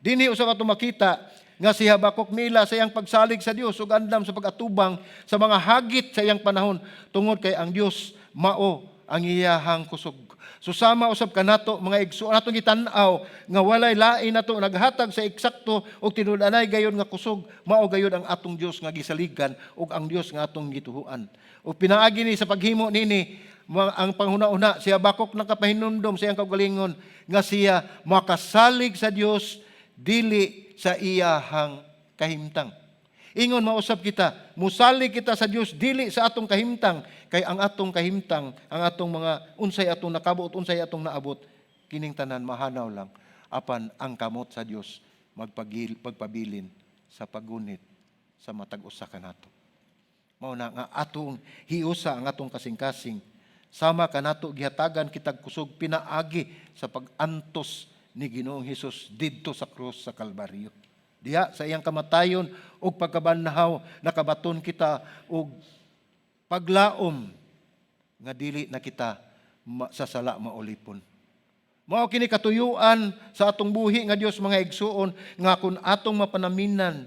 Dinhi usab atong makita nga si Habakuk nila sa iyang pagsalig sa Dios ug andam sa pagatubang sa mga hagit sa iyang panahon tungod kay ang Dios mao ang iyahang kusog. Susama usab kanato mga igsoon natong gitan-aw nga walay lain nato naghatag sa eksakto ug tinud-anay gayon nga kusog mao gayon ang atong Dios nga gisaligan ug ang Dios nga atong gituhuan. Ug pinaagi ni sa paghimo nini ang panghuna-una si Habakuk nakapahinumdom sa iyang kaugalingon nga siya makasalig sa Dios dili sa iyahang kahimtang. Ingon mausap kita, musalig kita sa Dios dili sa atong kahimtang kay ang atong kahimtang, ang atong mga unsay atong nakabuot, unsay atong naabot, kining tanan mahanaw lang apan ang kamot sa Dios magpabilin sa pagunit sa matag usa kanato. Mao na nga atong hiusa ang atong kasing-kasing sama kanato gihatagan kitag kusog pinaagi sa pagantos ni Ginoong Hesus didto sa krus sa Kalbaryo. Diha sa iyang kamatayon ug pagkabanhaw nakabaton kita og paglaom nga dili na kita sa sala maulipon. Mao kini katuyuan sa atong buhi nga Dios mga igsuon nga kun atong mapanaminan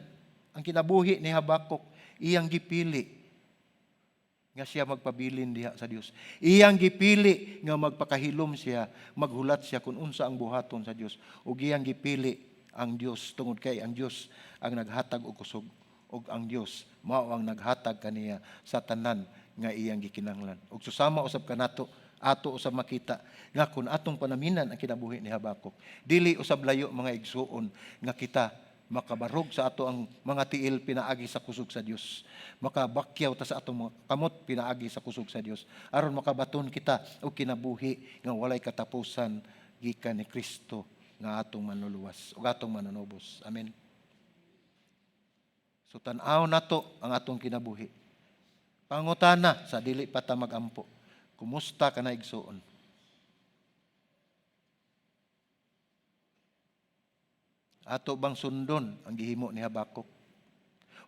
ang kinabuhi ni Habakuk iyang gipili nga siya magpabilin diha sa Dios. Iyang gipili nga magpakahilom siya, maghulat siya kung unsa ang buhaton sa Dios. Ug iyang gipili ang Dios tungod kay ang Dios ang naghatag og kusog ug ang Dios mao ang naghatag kaniya sa tanan nga iyang gikinahanglan. Ug susama usab kanato ato usab makita nga kun atong panaminan ang kinabuhi ni Habakuk, dili usab layo mga igsuon nga kita makabarog sa ato ang mga tiil pinaagi sa kusog sa Dios. Makabakyaw ta sa atong mga kamot pinaagi sa kusog sa Dios. Aron makabaton kita og kinabuhi nga walay katapusan gikan ni Kristo nga atong manluluwas ug atong mananubos. Amen. So tan-aw nato ang atong kinabuhi. Pangutana sa dili pa ta magampo. Kumusta ka na igsuon? Ato bang sundon ang gihimo ni Habakuk?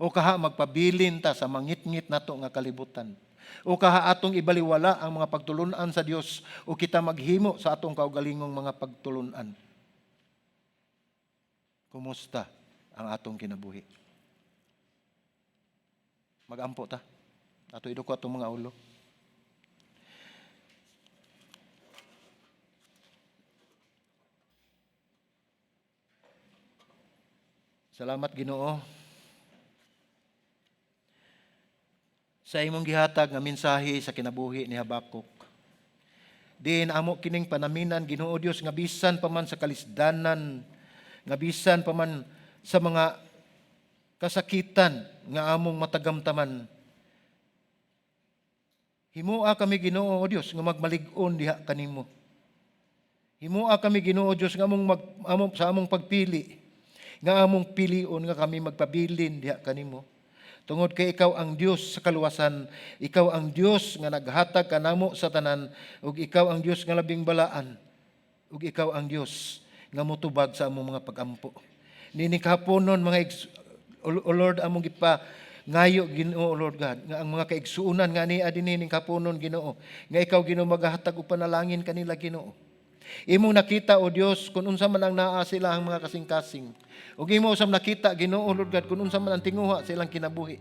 O kaha magpabilin ta sa mangit-ngit nato nga kalibutan? O kaha atong ibaliwala ang mga pagtulunan sa Dios o kita maghimo sa atong kaugalingong mga pagtulunan? Kumusta ang atong kinabuhi? Magampo ta. Ato iduko atong mga ulo. Salamat Ginoo sa imong gihatag nga mensahe sa kinabuhi ni Habakuk. Diin amo kining panaminan Ginoo Dios nga bisan pa man sa kalisdanan, nga bisan pa man sa mga kasakitan nga among matagamtaman. Himua kami Ginoo Dios nga magmalig-on diha kanimo. Himua kami Ginoo Dios nga sa among pagpili nga among pilion nga kami magpabilin diha kanimo. Tungod kay ikaw ang Dios sa kaluwasan, ikaw ang Dios nga naghatag kanamo sa tanan, ug ikaw ang Dios nga labing balaan, ug ikaw ang Dios nga motubag sa among mga pagampo. Nini kahaponon mga O Lord among gipa ngayo Ginoo Lord God nga ang mga kaigsuunan nga ni adini ning kahaponon Ginoo nga ikaw Ginoo maghatag og panalangin kanila Ginoo. Imong nakita o Dios kung unsa man ang naa sila ang mga kasing-kasing. Ug imo usab nakita Ginoo Lord God kung unsa man ang tinguha sa ilang kinabuhi.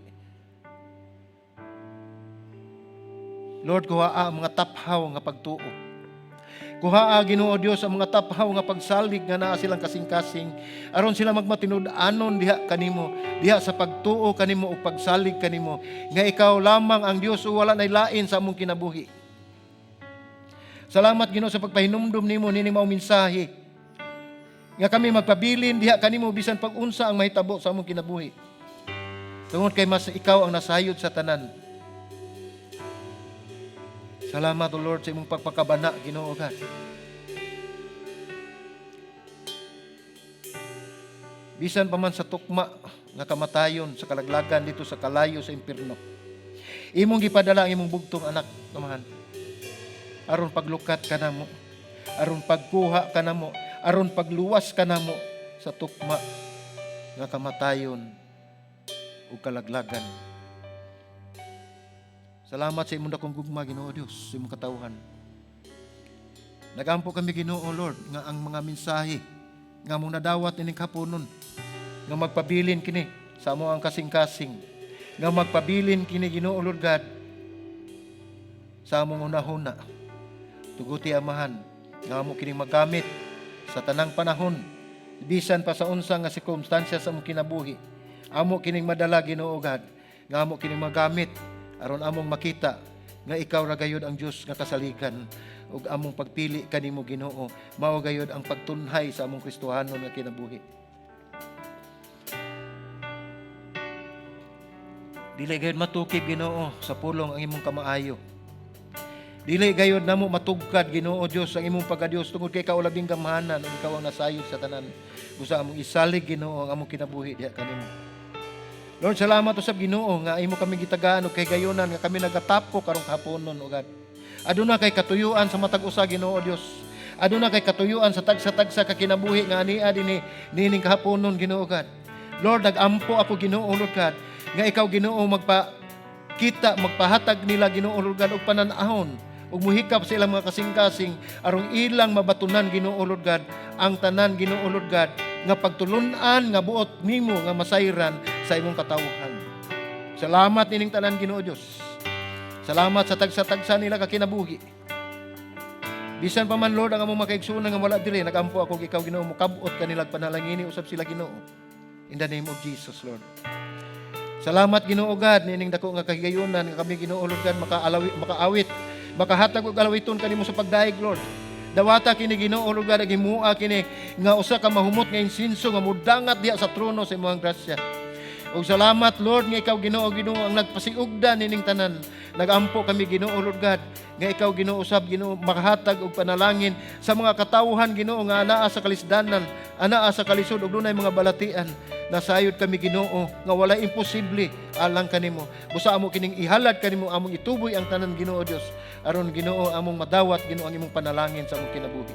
Lord, kuhaa ang mga taphaw nga pagtuo. Kuhaa Ginoo Dios ang mga taphaw nga pagsalig nga naa silang kasing-kasing aron sila magmatinud-anon diha kanimo, diha sa pagtuo kanimo ug pagsalig kanimo nga ikaw lamang ang Dios o wala nay lain sa among kinabuhi. Salamat Ginoo sa pagpahinumdum nimo nining mao mensahe nga kami magpabilin diha kanimo bisan pag-unsa ang mahitabo sa among kinabuhi. Tungod kay mas ikaw ang nasayod sa tanan. Salamat, O Lord, sa imong pagpakabana, Ginoo God. Bisan pa man sa tukma nga kamatayon sa kalaglagan dito sa kalayo sa impierno. Imong gipadala ang imong bugtong anak, Amahan. Aron paglukat ka namo, aron pagkuha ka namo, aron pagluwas ka namo sa tukma nga kamatayon ug kalaglagan. Salamat sa imong dakong gugma, Ginoo Dios, sa imong katawhan. Nagampo kami, Ginoo Lord, nga ang mga mensahe nga among nadawat ining kapunon, nga magpabilin kini sa among ang kasing-kasing, nga magpabilin kini, Ginoo Lord God, sa among unahuna. Tuguti, Amahan, nga amo kining magamit sa tanang panahon, bisan pa sa unsa nga sirkumstansya sa among kinabuhi. Amo kining madala, Ginoo God, nga amo kining magamit aron among makita nga ikaw ra gayud ang Dios nga kasaligan ug among pagpili kanimo, Ginoo, mao gayud ang pagtunhay sa among Kristohanon nga kinabuhi. Dili gayud matukib, Ginoo, sa pulong ang imong kamaayo. Dili gayud namo matugkad, Ginoo Dios, ang imong pagkadios tungod kay ikaw labing gamhanan ug ikaw ang nasayod sa tanan. Busa among isalig, Ginoo, ang among kinabuhi diha kanimo. Lord, salamat usab, Ginoo, nga imo kami gitagaan ug kay gayonan nga kami nagatapko karong kahaponon, O God. Aduna kay katuyuan sa matag usa, Ginoo Dios. Aduna kay katuyuan sa tagsa-tagsa ka kinabuhi nga ania dinhi nining kahaponon, Ginoo God. Lord, nagampo ako, Ginoo Lord God, nga ikaw, Ginoo, magpahatag nila, Ginoo Lord God, og pananahon ug muhikap sa ilang mga kasing-kasing aron ilang mabatunan, Ginoo Lord God, ang tanan, Ginoo Lord God, nga pagtulunan nga buot nimo nga masayran sa imong katawhan. Salamat nining tanan, Ginoo Dios. Salamat sa tagsa-tagsa nila ka kinabuhi. Bisan pa man, Lord, ang among makaigsunan nga wala diri, nagampo ako ikaw, Ginoo, mo kabot kanila panalangini usab sila, Ginoo. In the name of Jesus, Lord. Salamat, Ginoo God, nining dako nga kahigayonan nga kami, Ginoo Lord God, makaawit, makahatag og alawiton kanimo sa pagdaig, Lord. Dawata kini, Ginoo Lord God, himua kini nga usa ka mahumot nga insinso nga mudangat diha sa trono sa imong grasya. Ug salamat, Lord, nga ikaw, Ginoo ang nagpasiugdan nining tanan. Nagampo kami, Ginoo Lord God, nga ikaw, Ginoo usab, Ginoo, makahatag og panalangin sa mga katawhan, Ginoo, nga anaa sa kalisdanan, anaa sa kalisod ug dunay mga balatian. Nasayod kami, Ginoo, nga wala imposible alang kanimo. Busa amo kining ihalad kanimo, among ituboy ang tanan, Ginoo Dios, aron, Ginoo, among madawat, Ginoo, ang imong panalangin sa among kinabuhi.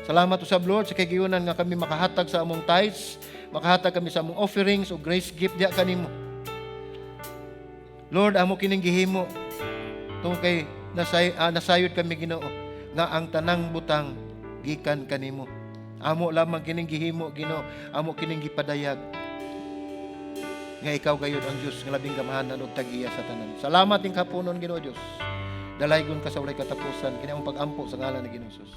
Salamat usab, Lord, sa kagiyunan nga kami makahatag sa among tithes, makahatag kami sa among offerings o grace gift diha kanimo. Lord, amo kining gihimo tungod kay nasayod kami, Ginoo, nga ang tanang butang gikan kanimo. Amo lamang kining gihimo, Ginoo, amo kining gipadayag nga ikaw gayud ang Dios nga labing gamahanan ug tag-iya sa tanan. Salamat ning kapunon, Ginoo Dios. Dalaygon ka sa walay katapusan kini among pag-ampo sa ngalan ni Ginoo Jesus.